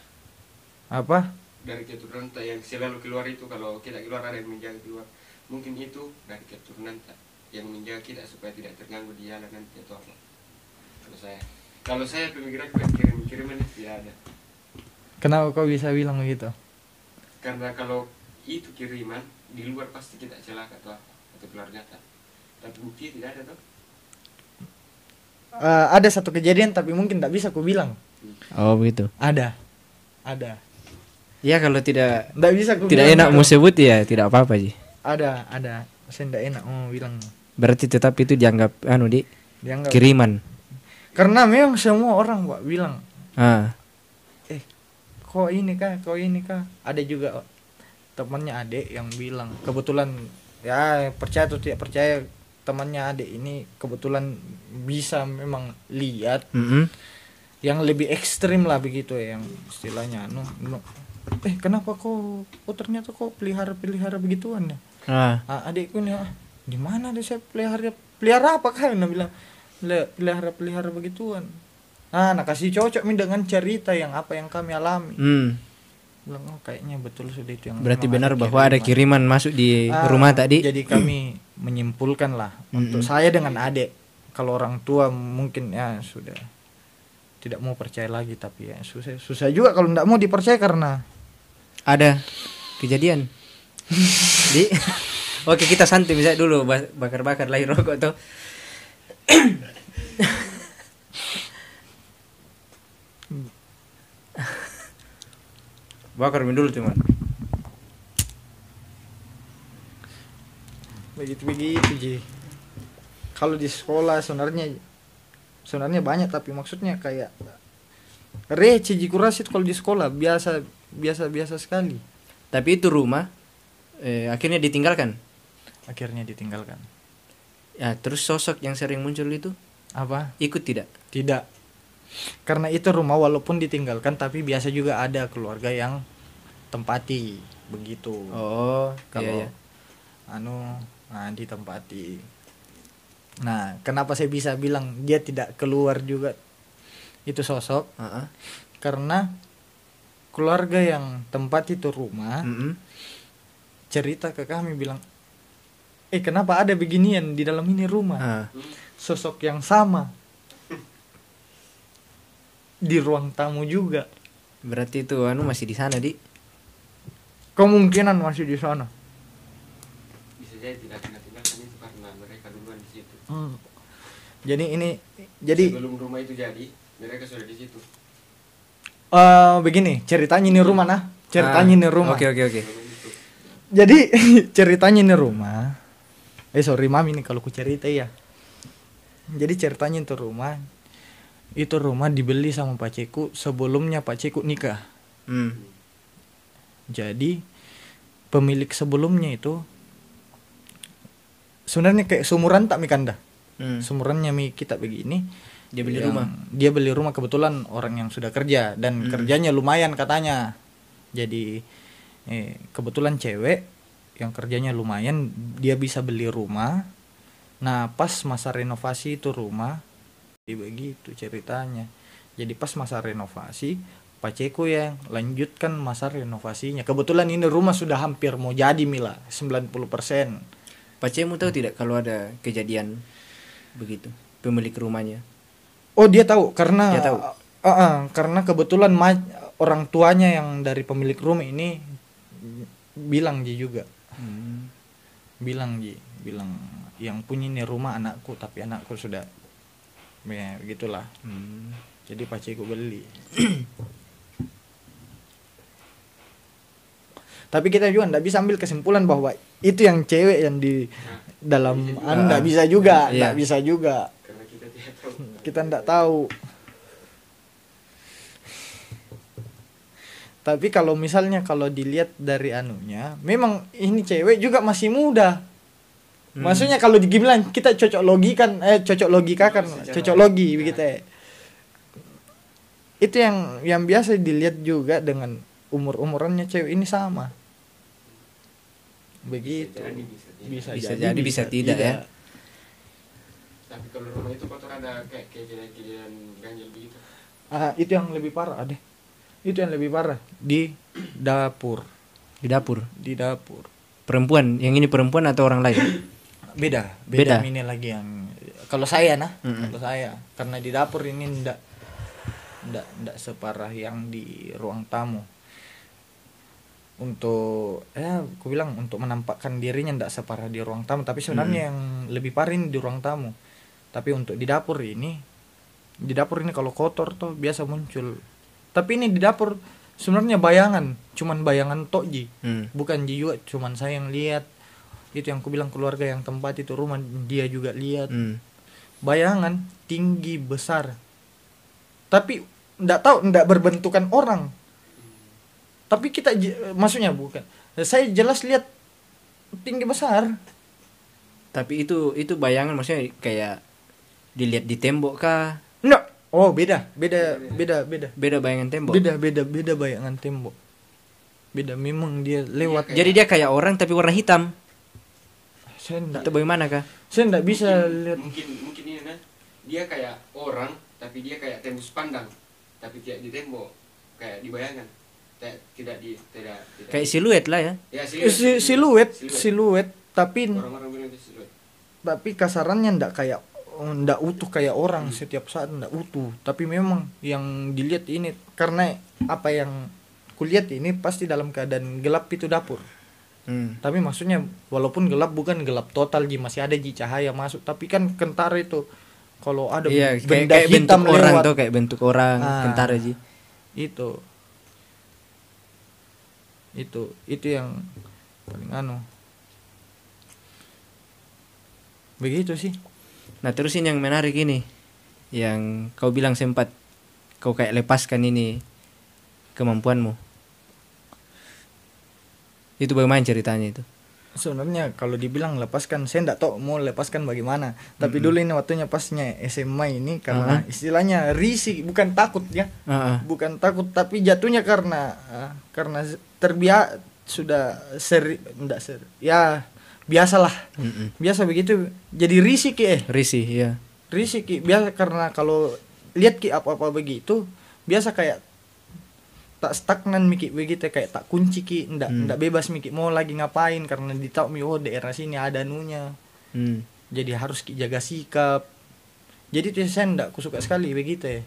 Apa? dari keturunan tak yang selalu keluar itu, kalau kita keluar ada yang menjaga keluar. Mungkin itu dari keturunan tak yang menjaga kita supaya tidak terganggu di jalan nanti atau apa. Kalau saya pemikiran kiriman itu tidak ada. Kenapa kau bisa bilang begitu? Karena kalau itu kiriman di luar pasti kita celaka atau apa, atau keluarga tak. Tapi bukti tidak ada toh. Ada satu kejadian tapi mungkin tak bisa ku bilang. Oh, begitu. Ada. Ya kalau tidak Nggak bisa ku tidak bilang enak itu. mau sebut ya tidak apa-apa sih. Ada. Saya nggak enak mau bilang. Berarti tetap itu dianggap Dianggap. kiriman. Karena memang semua orang Pak bilang, kok ini kah? Ada juga temannya adik yang bilang, kebetulan ya percaya atau tidak percaya, temannya adik ini kebetulan bisa memang lihat yang lebih ekstrim lah begitu ya, yang istilahnya kenapa kok ternyata kok pelihara begituan ya. Adikku nih, di mana deh saya pelihara apa kan? Dia bilang pelihara begituan. Nah kasih cocok dengan cerita yang apa yang kami alami. Bilang kayaknya betul sudah itu yang. Berarti benar bahwa ada kiriman masuk di rumah tadi. Jadi kami menyimpulkan lah untuk saya dengan adik. Kalau orang tua mungkin ya sudah tidak mau percaya lagi, tapi ya susah juga kalau tidak mau dipercaya karena ada kejadian. Oke, kita santai bisa dulu bakar-bakar lagi rokok tuh. Bakar dulu teman. begitu Ji. Kalau di sekolah sebenarnya banyak, tapi maksudnya kayak receh Ji, kuras itu kalau di sekolah biasa sekali. Tapi itu rumah akhirnya ditinggalkan. Ya, terus sosok yang sering muncul itu Apa? ikut tidak? Tidak. Karena itu rumah walaupun ditinggalkan tapi biasa juga ada keluarga yang tempati begitu. Oh, Kalau iya. ditempati. Nah, kenapa saya bisa bilang dia tidak keluar juga itu sosok? Karena keluarga yang tempat itu rumah cerita ke kami bilang, kenapa ada beginian di dalam ini rumah? Sosok yang sama di ruang tamu juga. Berarti itu masih di sana, Di. Kemungkinan masih di sana. Bisa jadi tidak tinggalkan itu karena mereka duluan di situ. Jadi sebelum rumah itu jadi, mereka sudah di situ. Begini ceritanya ini rumah ceritanya ini rumah. Oke. Jadi ceritanya ini rumah. Sorry mami nih kalau ku cerita ya. Jadi ceritanya itu rumah. Itu rumah dibeli sama Pak Ceku sebelumnya Pak Ceku nikah. Jadi pemilik sebelumnya itu sebenarnya kayak sumuran tak Mikanda. Sumurannya kita begini. Dia beli rumah. Dia beli rumah kebetulan orang yang sudah kerja dan kerjanya lumayan katanya. Jadi kebetulan cewek yang kerjanya lumayan, dia bisa beli rumah Nah pas masa renovasi itu rumah, begitu ceritanya. Jadi pas masa renovasi, Paceku yang lanjutkan masa renovasinya. Kebetulan ini rumah sudah hampir mau jadi Mila, 90%. Pacemu tahu tidak kalau ada kejadian begitu pemilik rumahnya? Oh dia tahu karena Dia tahu. Karena kebetulan orang tuanya yang dari pemilik rumah ini bilang Ji juga. Bilang yang punya ini rumah anakku, tapi anakku sudah ya begitulah. Jadi paciku beli. Tapi kita juga nggak bisa ambil kesimpulan bahwa itu yang cewek yang di dalam Anda bisa juga, nggak bisa juga. Karena kita tidak tahu. Kita nggak tahu. Tapi kalau misalnya kalau dilihat dari anunya, memang ini cewek juga masih muda. Maksudnya kalau dibilang kita cocok logika kan, cocok logi begitu ya. Itu yang biasa dilihat juga dengan umur-umurannya cewek ini sama. Begitu. Bisa jadi, bisa tidak ya. Tapi kalau rumah itu kotor ada kayak kejadian ganjil begitu. Itu yang lebih parah, Ade. Itu yang lebih parah di dapur. Di dapur. Di dapur. Perempuan, yang ini perempuan atau orang lain? Beda. Ini lagi yang kalau saya kalau saya karena di dapur ini ndak separah yang di ruang tamu. Untuk aku bilang untuk menampakkan dirinya ndak separah di ruang tamu, tapi sebenarnya yang lebih parah ini di ruang tamu. Tapi untuk di dapur ini kalau kotor tuh biasa muncul. Tapi ini di dapur sebenarnya bayangan, cuman bayangan tok Ji. Bukan Ji juga, cuman saya yang lihat. Itu yang aku bilang keluarga yang tempat itu rumah dia juga lihat. Bayangan tinggi besar. Tapi ndak berbentukan orang. Tapi kita maksudnya bukan. Saya jelas lihat tinggi besar. Tapi itu bayangan maksudnya kayak dilihat di tembok kah? Enggak. Oh, beda. Beda Bayangan tembok. Beda bayangan tembok. Beda memang dia lewat. Jadi dia kayak orang tapi warna hitam. Saya enggak. Itu bagaimana kah? Saya enggak bisa lihat. Mungkin ini nah. Dia kayak orang tapi dia kayak tembus pandang. Tapi tidak di tembok, kayak di bayangan. Tidak kayak siluet lah ya. Ya, siluet tapi orang-orang bilang itu siluet. Tapi kasarannya ndak utuh kayak orang setiap saat ndak utuh, tapi memang yang dilihat ini karena apa yang kulihat ini pasti dalam keadaan gelap itu dapur. Tapi maksudnya walaupun gelap bukan gelap total Ji, masih ada Ji cahaya masuk, tapi kan kentara itu kalau ada benda kayak hitam bentuk orang lewat tuh kayak bentuk orang kentara Ji. Itu yang paling begitu sih. Nah terus ini yang menarik ini, yang kau bilang sempat kau kayak lepaskan ini kemampuanmu. Itu bagaimana ceritanya itu? Sebenarnya kalau dibilang lepaskan, saya enggak tahu mau lepaskan bagaimana. Tapi dulu ini waktunya pasnya SMA ini karena istilahnya risih, bukan takut ya. Bukan takut tapi jatuhnya karena terbiasa sudah ya biasalah. Biasa begitu. Jadi risih Risih ya. Risih biasa karena kalau lihat apa-apa begitu biasa kayak tak stagnan Miki begitu, kayak tak kunci ndak bebas Miki mau lagi ngapain karena ditahu daerah sini ada anunya. Jadi harus jaga sikap. Jadi tuh saya ndak kusuka sekali begitu ya.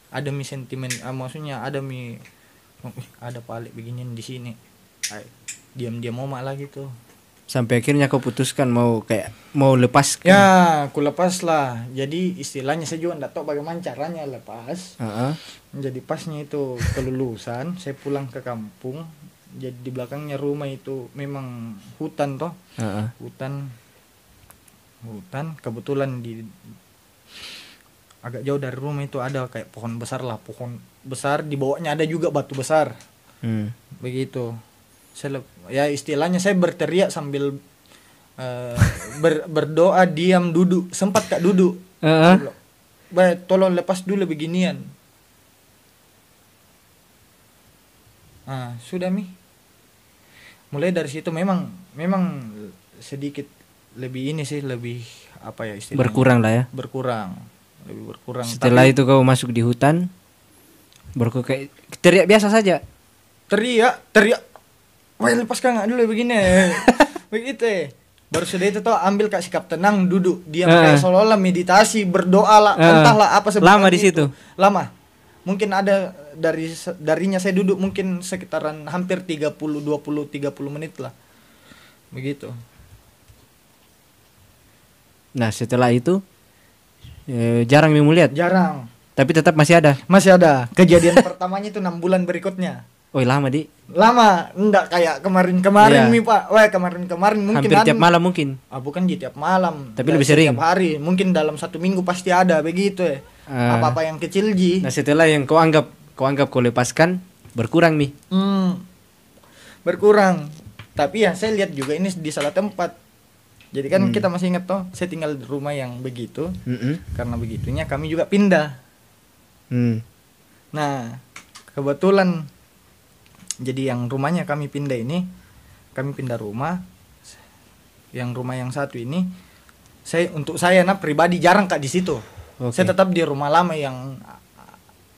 Ada sentimen maksudnya ada palik beginian di sini. Diam-diam mau malah gitu. Sampai akhirnya kau putuskan mau lepas. Ya, aku lepas lah. Jadi istilahnya saya juga enggak tahu bagaimana caranya lepas. Jadi pasnya itu kelulusan, saya pulang ke kampung. Jadi di belakangnya rumah itu memang hutan toh. Hutan kebetulan di agak jauh dari rumah itu ada kayak pohon besar, di bawahnya ada juga batu besar. Begitu. Ya istilahnya saya berteriak sambil berdoa diam duduk, sempat Kak duduk. Tolong lepas dulu beginian. Sudah mulai dari situ memang sedikit lebih ini sih, lebih apa ya istilahnya, Berkurang lah ya. lebih berkurang. Setelah Tapi itu kau masuk di hutan, baru kau kayak teriak biasa saja. teriak, wah lepaskan nggak dulu begini. Begitu. Baru sudah itu tuh ambil kak sikap tenang, duduk diam kayak seolah-olah meditasi, berdoa lah, entahlah apa sebenarnya. Lama di situ. Lama. Mungkin ada darinya saya duduk mungkin sekitaran hampir 30 menit lah. Begitu. Nah, setelah itu jarang Mimu lihat. Jarang. Tapi tetap masih ada. Masih ada. Kejadian pertamanya itu 6 bulan berikutnya. Oh, lama, Di. Lama, enggak kayak kemarin-kemarin Iya. nih Pak. Wah, kemarin-kemarin mungkin Hampir tiap malam mungkin. bukan di tiap malam. Tapi lebih sering. Tiap hari, mungkin dalam 1 minggu pasti ada begitu ya. Apa-apa yang kecil ji. Nah, setelah yang kau anggap kau lepaskan, berkurang Mi. Berkurang. Tapi ya saya lihat juga ini di salah tempat. Jadi kan kita masih ingat toh, saya tinggal di rumah yang begitu. Karena begitunya kami juga pindah. Nah, kebetulan jadi yang rumahnya kami pindah ini, kami pindah rumah. Yang rumah yang satu ini, untuk saya pribadi jarang kak di situ. Okay. Saya tetap di rumah lama yang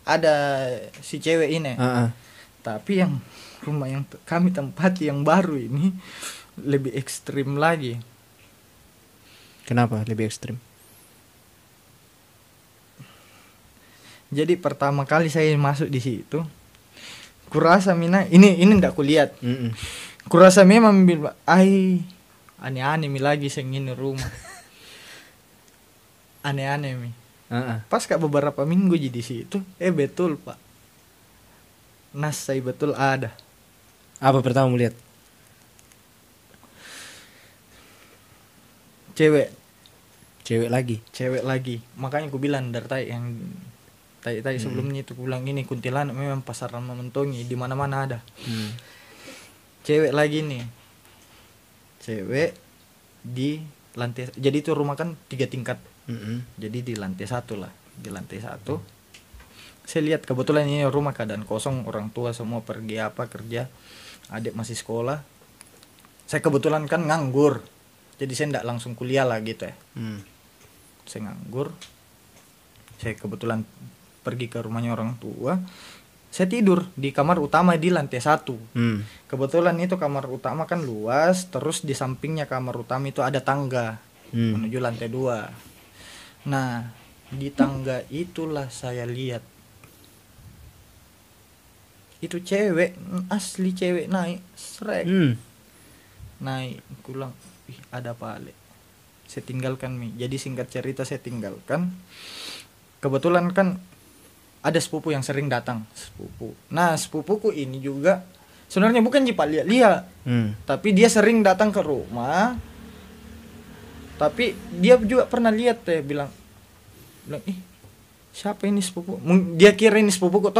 ada si cewek ini. Tapi yang rumah yang kami tempati yang baru ini lebih ekstrim lagi. Kenapa lebih ekstrim? Jadi pertama kali saya masuk di situ, kurasa Mina ini ndak kulihat. Kurasa memang aneh-aneh mi lagi ini rumah. Aneh-aneh mi. Pas kak beberapa minggu jadi situ, betul Pak. Saya betul ada. Apa pertama melihat? Cewek lagi. Makanya aku bilang dari tadi yang tadi sebelumnya itu aku bilang ini kuntilanak memang pasaran mementongi di mana-mana ada. Cewek lagi nih. Cewek di lantai. Jadi itu rumah kan 3 tingkat. Jadi di lantai 1 lah. Di lantai 1. Saya lihat kebetulan ini rumah keadaan kosong, orang tua semua pergi kerja. Adik masih sekolah. Saya kebetulan kan nganggur. Jadi saya enggak langsung kuliah lah gitu ya. Saya nganggur. Saya kebetulan pergi ke rumahnya orang tua. Saya tidur di kamar utama di lantai 1. Kebetulan itu kamar utama kan luas. Terus di sampingnya kamar utama itu ada tangga menuju lantai 2. Nah, di tangga itulah saya lihat itu cewek, asli cewek naik, srek. Naik, kulang, ada pale. Saya tinggalkan mi. Jadi singkat cerita saya tinggalkan. Kebetulan kan ada sepupu yang sering datang, sepupu. Nah, sepupuku ini juga sebenarnya bukan jipa lihat, tapi dia sering datang ke rumah. Tapi dia juga pernah lihat bilang siapa ini sepupu? Dia kira ini sepupuku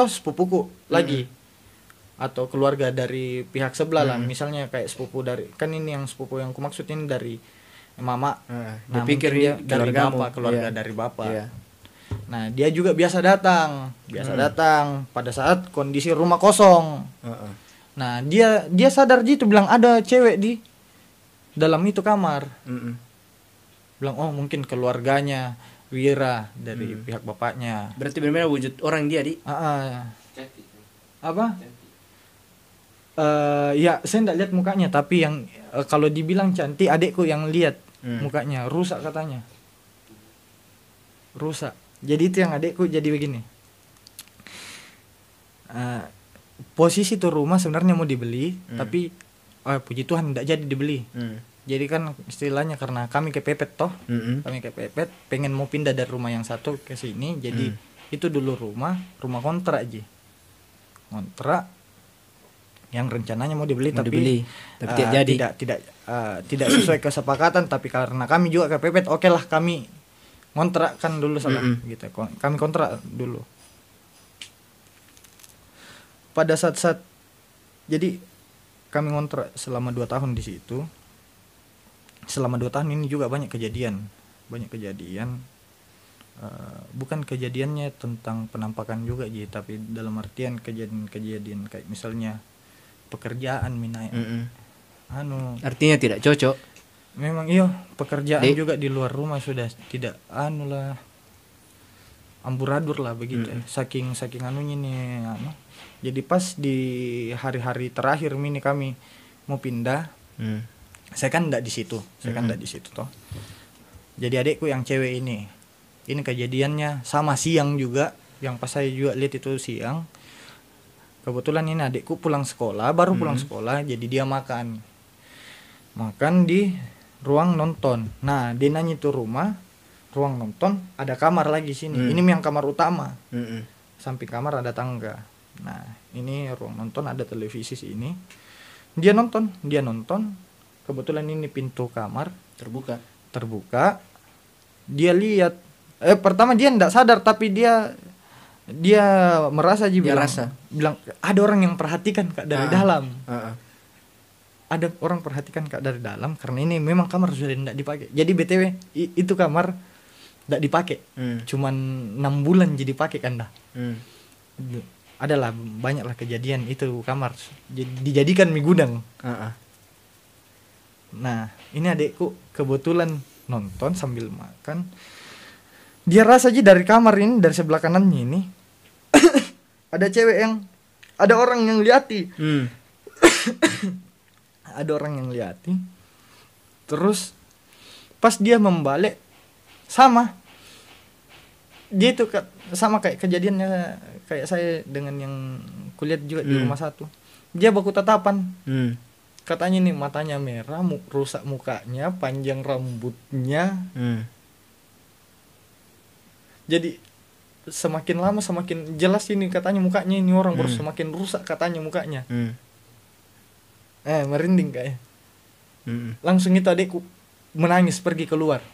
lagi. Atau keluarga dari pihak sebelah lah, misalnya kayak sepupu dari, kan ini yang sepupu yang aku maksud ini dari mama. Nah, pikir dia dari bapak, keluarga dari bapak. Nah, dia juga biasa datang pada saat kondisi rumah kosong. Nah, dia sadar gitu, bilang ada cewek di dalam itu kamar. Bilang mungkin keluarganya Wira dari pihak bapaknya. Berarti benar-benar wujud orang dia Di. Apa? Ya saya enggak lihat mukanya, tapi yang kalau dibilang cantik adekku yang lihat mukanya rusak katanya. Rusak. Jadi itu yang adekku jadi begini. Posisi tuh rumah sebenarnya mau dibeli, tapi puji Tuhan enggak jadi dibeli. Jadi kan istilahnya karena kami kepepet toh. Kami kepepet, pengen mau pindah dari rumah yang satu ke sini. Jadi itu dulu rumah kontrak aja. Kontrak yang rencananya mau dibeli, tapi tidak jadi. Tidak sesuai kesepakatan, tapi karena kami juga kepepet, oke lah kami kontrak kan dulu gitu. Kami kontrak dulu. Pada saat jadi kami kontrak selama 2 tahun di situ. Selama 2 tahun ini juga banyak kejadian. Bukan kejadiannya tentang penampakan juga tapi dalam artian kejadian kayak misalnya pekerjaan minai. Artinya tidak cocok. Memang iya, pekerjaan Di- juga di luar rumah sudah tidak lah amburadul lah begitu ya. Saking anunya nih Jadi pas di hari-hari terakhir ini kami mau pindah, saya kan enggak di situ. Toh. Jadi adikku yang cewek ini kejadiannya sama siang juga, yang pas saya juga lihat itu siang. Kebetulan ini adikku pulang sekolah, baru pulang sekolah, jadi dia makan di ruang nonton. Nah, dia nanya itu ruang nonton ada kamar lagi sini. Ini yang kamar utama. Samping kamar ada tangga. Nah, ini ruang nonton ada televisi sini. Dia nonton. Kebetulan ini pintu kamar terbuka. Dia lihat. Pertama dia enggak sadar, tapi dia merasa bilang ada orang yang perhatikan Kak dari dalam. Ada orang perhatikan Kak dari dalam, karena ini memang kamar sudah tidak dipakai. Jadi BTW itu kamar tidak dipakai. Cuman 6 bulan jadi pakai kan dah. Adalah banyaklah kejadian itu kamar dijadikan mie gudang. Nah, ini adikku kebetulan nonton sambil makan. Dia rasa aja dari kamar ini, dari sebelah kanannya ini ada orang yang liati. Ada orang yang liati. Terus pas dia membalik sama dia itu sama kayak kejadiannya kayak saya dengan yang kulihat juga di rumah satu. Dia baku tatapan. Katanya nih matanya merah, rusak mukanya, panjang rambutnya. Jadi semakin lama semakin jelas ini katanya mukanya ini orang baru semakin rusak katanya mukanya. Merinding kayak. Langsung itu adikku menangis pergi keluar.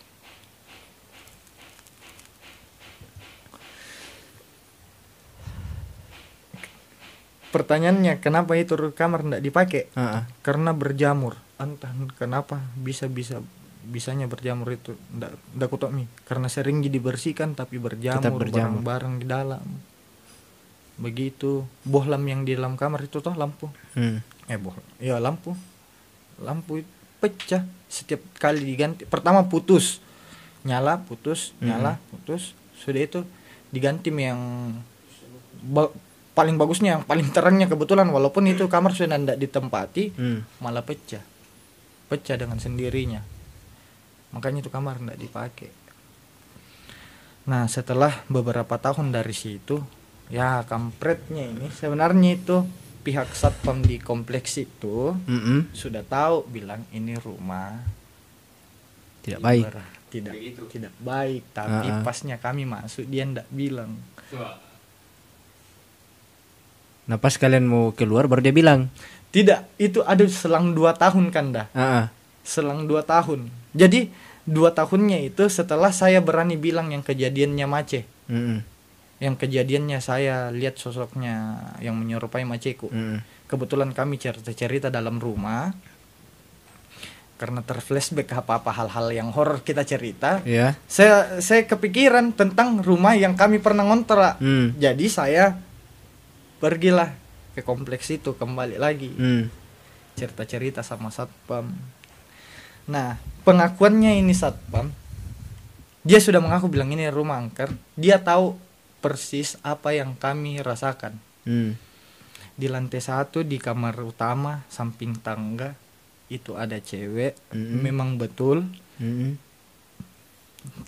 Pertanyaannya kenapa itu kamar tidak dipakai? Karena berjamur. Entah kenapa bisanya berjamur itu ndak kutok mi. Karena sering dibersihkan tapi berjamur barang-barang di dalam. Begitu. Bohlam yang di dalam kamar itu toh lampu. Lampu pecah setiap kali diganti. Pertama putus. Nyala, putus. Sudah itu diganti yang paling bagusnya, yang paling terangnya kebetulan, walaupun itu kamar sudah tidak ditempati, malah pecah dengan sendirinya. Makanya itu kamar tidak dipakai. Nah, setelah beberapa tahun dari situ, ya kampretnya ini sebenarnya itu pihak satpam di kompleks itu sudah tahu, bilang ini rumah tidak baik. Tidak baik, tapi pasnya kami masuk dia tidak bilang. Nah, pas kalian mau keluar baru dia bilang. Tidak, itu ada selang 2 tahun kan dah. Selang 2 tahun. Jadi 2 tahunnya itu setelah saya berani bilang yang kejadiannya Mace. Yang kejadiannya saya lihat sosoknya yang menyerupai Maceku. Kebetulan kami cerita dalam rumah. Karena terflashback apa-apa hal-hal yang horor kita cerita. Saya kepikiran tentang rumah yang kami pernah ngontrak. Jadi saya pergilah ke kompleks itu, kembali lagi cerita-cerita sama satpam. Nah, pengakuannya ini satpam, dia sudah mengaku bilang ini rumah angker. Dia tahu persis apa yang kami rasakan. Di lantai 1 di kamar utama samping tangga itu ada cewek, memang betul.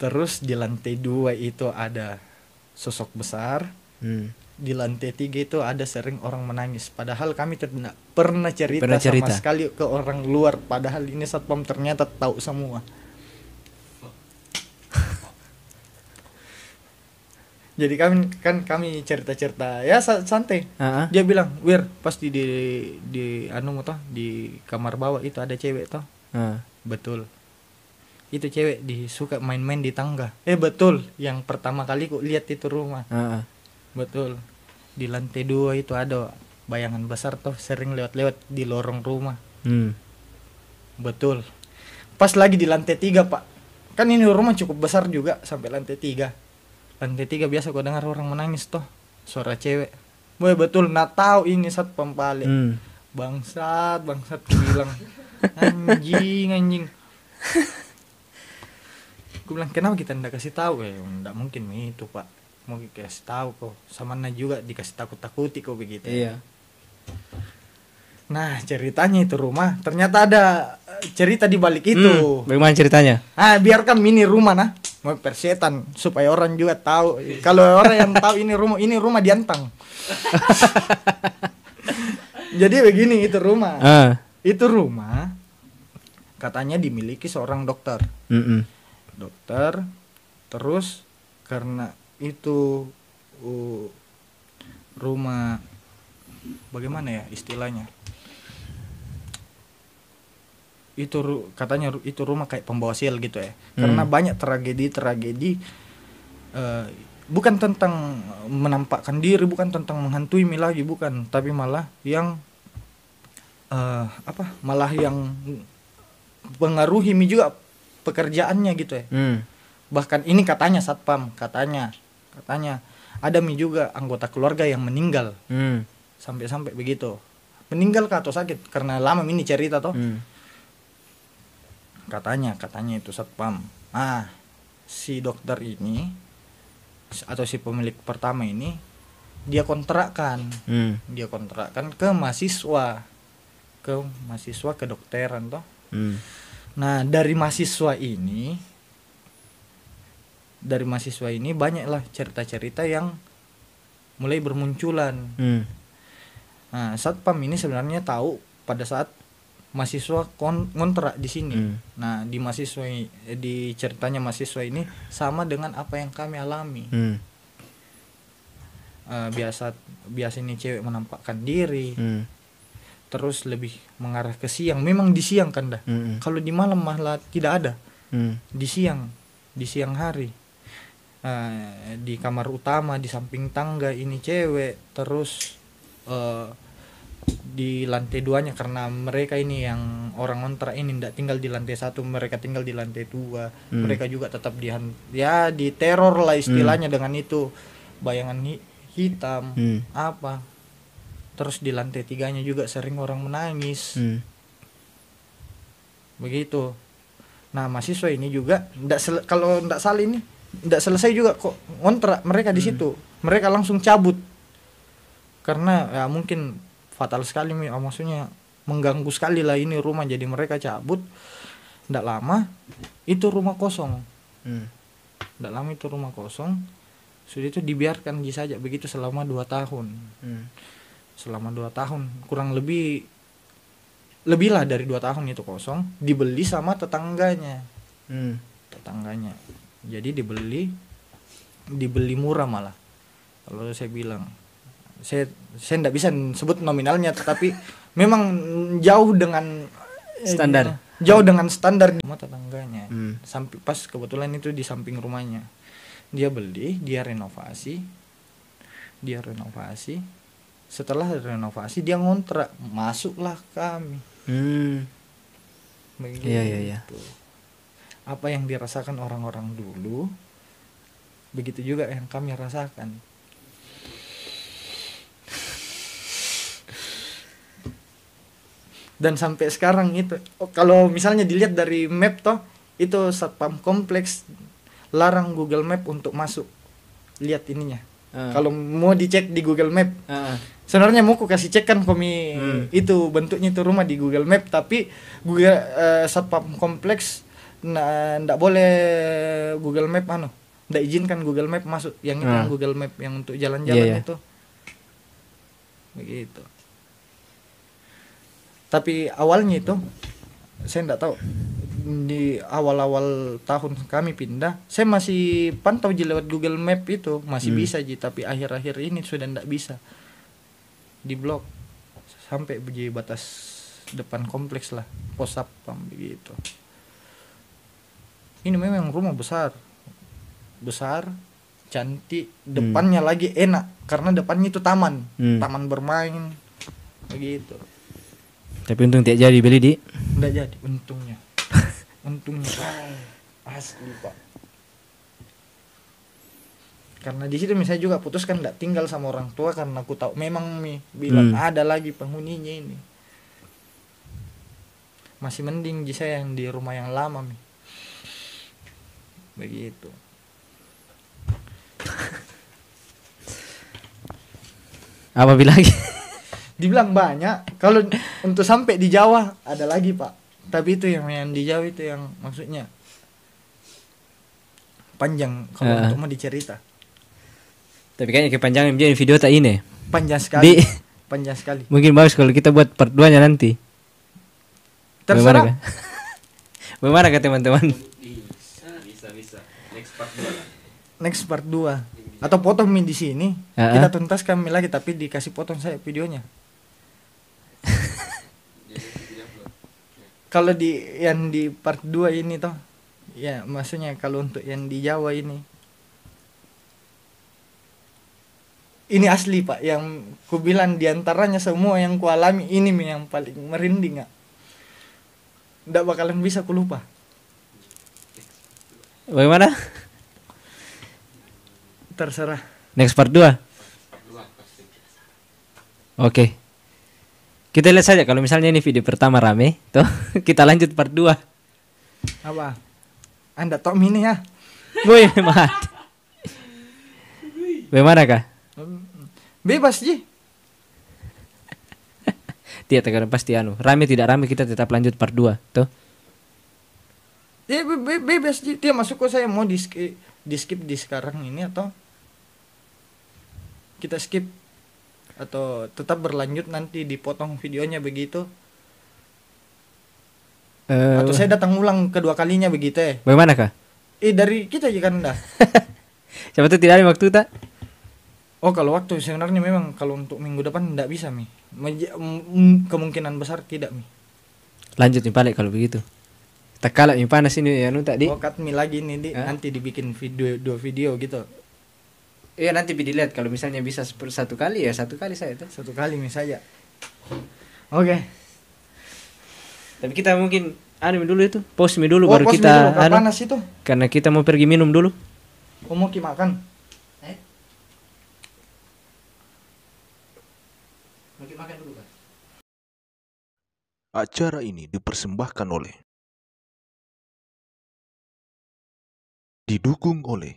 Terus di lantai 2 itu ada sosok besar. Di lantai 3 itu ada sering orang menangis. Padahal kami tidak pernah cerita sama sekali ke orang luar. Padahal ini satpam ternyata tahu semua. Jadi kami cerita-cerita ya santai. Dia bilang, "Wir, pasti di kamar bawah itu ada cewek toh." Betul. Itu cewek suka main-main di tangga. Betul. Yang pertama kali ku lihat itu rumah. Betul. Di lantai 2 itu ada bayangan besar toh sering lewat-lewat di lorong rumah. Betul. Pas lagi di lantai 3, Pak. Kan ini rumah cukup besar juga sampai lantai 3. Lantai 3 biasa kau dengar orang menangis toh, suara cewek. Boy, betul, tahu ini satpam balik. Bangsat bilang. Anjing. Gue bilang kenapa kita ndak kasih tahu ya, ndak mungkin itu pak, mau kasih tahu kok, sama juga dikasih takut-takuti kok begitu. Iya. Nah ceritanya itu rumah, ternyata ada cerita di balik itu. Bagaimana ceritanya? Biarkan ini rumah nah, mau persetan supaya orang juga tahu. Kalau orang yang tahu ini rumah diantang. Jadi begini itu rumah. Itu rumah katanya dimiliki seorang dokter. Dokter, terus karena itu rumah, bagaimana ya istilahnya, itu katanya itu rumah kayak pembawa sial gitu ya. Karena banyak tragedi bukan tentang menampakkan diri, bukan tentang menghantui lagi, bukan, tapi malah yang malah yang pengaruhi juga pekerjaannya gitu ya. Bahkan ini katanya satpam, katanya ada juga anggota keluarga yang meninggal. Sampai begitu. Meninggal kah atau sakit? Karena lama ini cerita toh. Katanya itu satpam. Si dokter ini atau si pemilik pertama ini dia kontrakkan ke mahasiswa kedokteran toh. Nah dari mahasiswa ini banyaklah cerita-cerita yang mulai bermunculan. Nah satpam ini sebenarnya tahu pada saat mahasiswa kontrak di sini. Nah di ceritanya mahasiswa ini sama dengan apa yang kami alami. Biasa ini cewek menampakkan diri. Terus lebih mengarah ke siang. Memang di siang kan dah. Kalau di malam malah tidak ada. Di siang hari. Di kamar utama di samping tangga ini cewek. Terus di lantai 2-nya karena mereka ini yang orang kontrak ini tidak tinggal di lantai 1, mereka tinggal di lantai 2. Mereka juga tetap di teror lah istilahnya dengan itu bayangan hitam apa. Terus di lantai 3-nya juga sering orang menangis. Begitu. Nah mahasiswa ini juga kalau tidak salah ini tidak selesai juga kok kontrak mereka di situ. Mereka langsung cabut karena ya mungkin fatal sekali, maksudnya mengganggu sekali lah ini rumah, jadi mereka cabut. Tidak lama itu rumah kosong. Sudah itu dibiarkan saja begitu selama 2 tahun. Selama 2 tahun kurang lebih lah dari 2 tahun itu kosong. Dibeli sama tetangganya. Jadi dibeli murah malah. Kalau saya bilang, saya tidak bisa sebut nominalnya, tetapi memang jauh dengan standar. Jauh dengan standar rumah tetangganya. Sampai pas kebetulan itu di samping rumahnya. Dia beli, dia renovasi. Setelah renovasi dia ngontrak, masuklah kami. Begitu. Iya. Apa yang dirasakan orang-orang dulu, begitu juga yang kami rasakan. Dan sampai sekarang itu, kalau misalnya dilihat dari map toh, itu satpam kompleks larang Google Map untuk masuk. Lihat ininya. Kalau mau dicek di Google Map, sebenarnya mau aku kasih cek kan komi itu bentuknya itu rumah di Google Map, tapi Google satpam kompleks ndak boleh Google Map ndak izinkan Google Map masuk. Yang itu yang Google Map yang untuk jalan-jalan itu. Begitu. Tapi awalnya itu saya ndak tahu, di awal-awal tahun kami pindah, saya masih pantau lewat Google Map itu masih bisa tapi akhir-akhir ini sudah ndak bisa, di blok sampai di batas depan kompleks lah, pos satpam begitu. Ini memang rumah besar, cantik, depannya lagi enak karena depannya itu taman bermain begitu. Tapi untung tidak jadi beli di. Nggak jadi untungnya. Asli pak. Karena di situ misalnya juga putuskan nggak tinggal sama orang tua karena aku tahu memang bilang ada lagi penghuninya ini. masih mending ji saya yang di rumah yang lama mi. Begitu. Apa lagi? Dibilang banyak. Kalau untuk sampai di Jawa ada lagi pak. Tapi itu yang di Jawa itu yang maksudnya panjang kalau untuk mau dicerita. Tapi kayaknya kepanjangan menjadi video tak ini. Panjang sekali. Panjang sekali. Mungkin bagus kalau kita buat part 2-nya nanti. Terserah. Bagaimana kah teman-teman? Bisa. Next part 2. Next part 2. Atau potong mi di sini. Kita tuntaskan mi lagi tapi dikasih potong saya videonya. Kalau di yang di part 2 ini toh. Ya, maksudnya kalau untuk yang di Jawa ini. Ini asli pak, yang ku bilang diantaranya semua yang ku alami ini mi yang paling merinding. Nggak bakalan bisa ku lupa. Bagaimana? Terserah. Next part 2. Oke. Kita lihat saja kalau misalnya ini video pertama rame, toh kita lanjut part 2. Apa? Anda tok mini ya. Boy, mati. Bagaimana kah? Bebas ji. Tidak tekan pasti rame tidak rame kita tetap lanjut part 2, toh. Ya bebas ji. Dia masuk ke saya mau di skip di sekarang ini atau kita skip atau tetap berlanjut nanti dipotong videonya begitu. Atau saya datang ulang kedua kalinya begitu ya. Bagaimana kah? Dari kita aja kan dah. Siapa tuh tidak ada waktu tak? Oh kalau waktu sebenarnya memang kalau untuk minggu depan tidak bisa mi. Kemungkinan besar tidak mi. Lanjut nih balik kalau begitu. Tak kalah nih panas ini ya tadi. Oh cut mi lagi nih nanti dibikin video 2 video gitu. Iya nanti dilihat kalau misalnya bisa satu kali ya satu kali saya tuh. Satu kali misalnya. Oke. Tapi kita mungkin dulu itu pause dulu baru pause kita dulu, panas itu. Karena kita mau pergi minum dulu. Mau makan. Makan dulu kan. Acara ini dipersembahkan oleh didukung oleh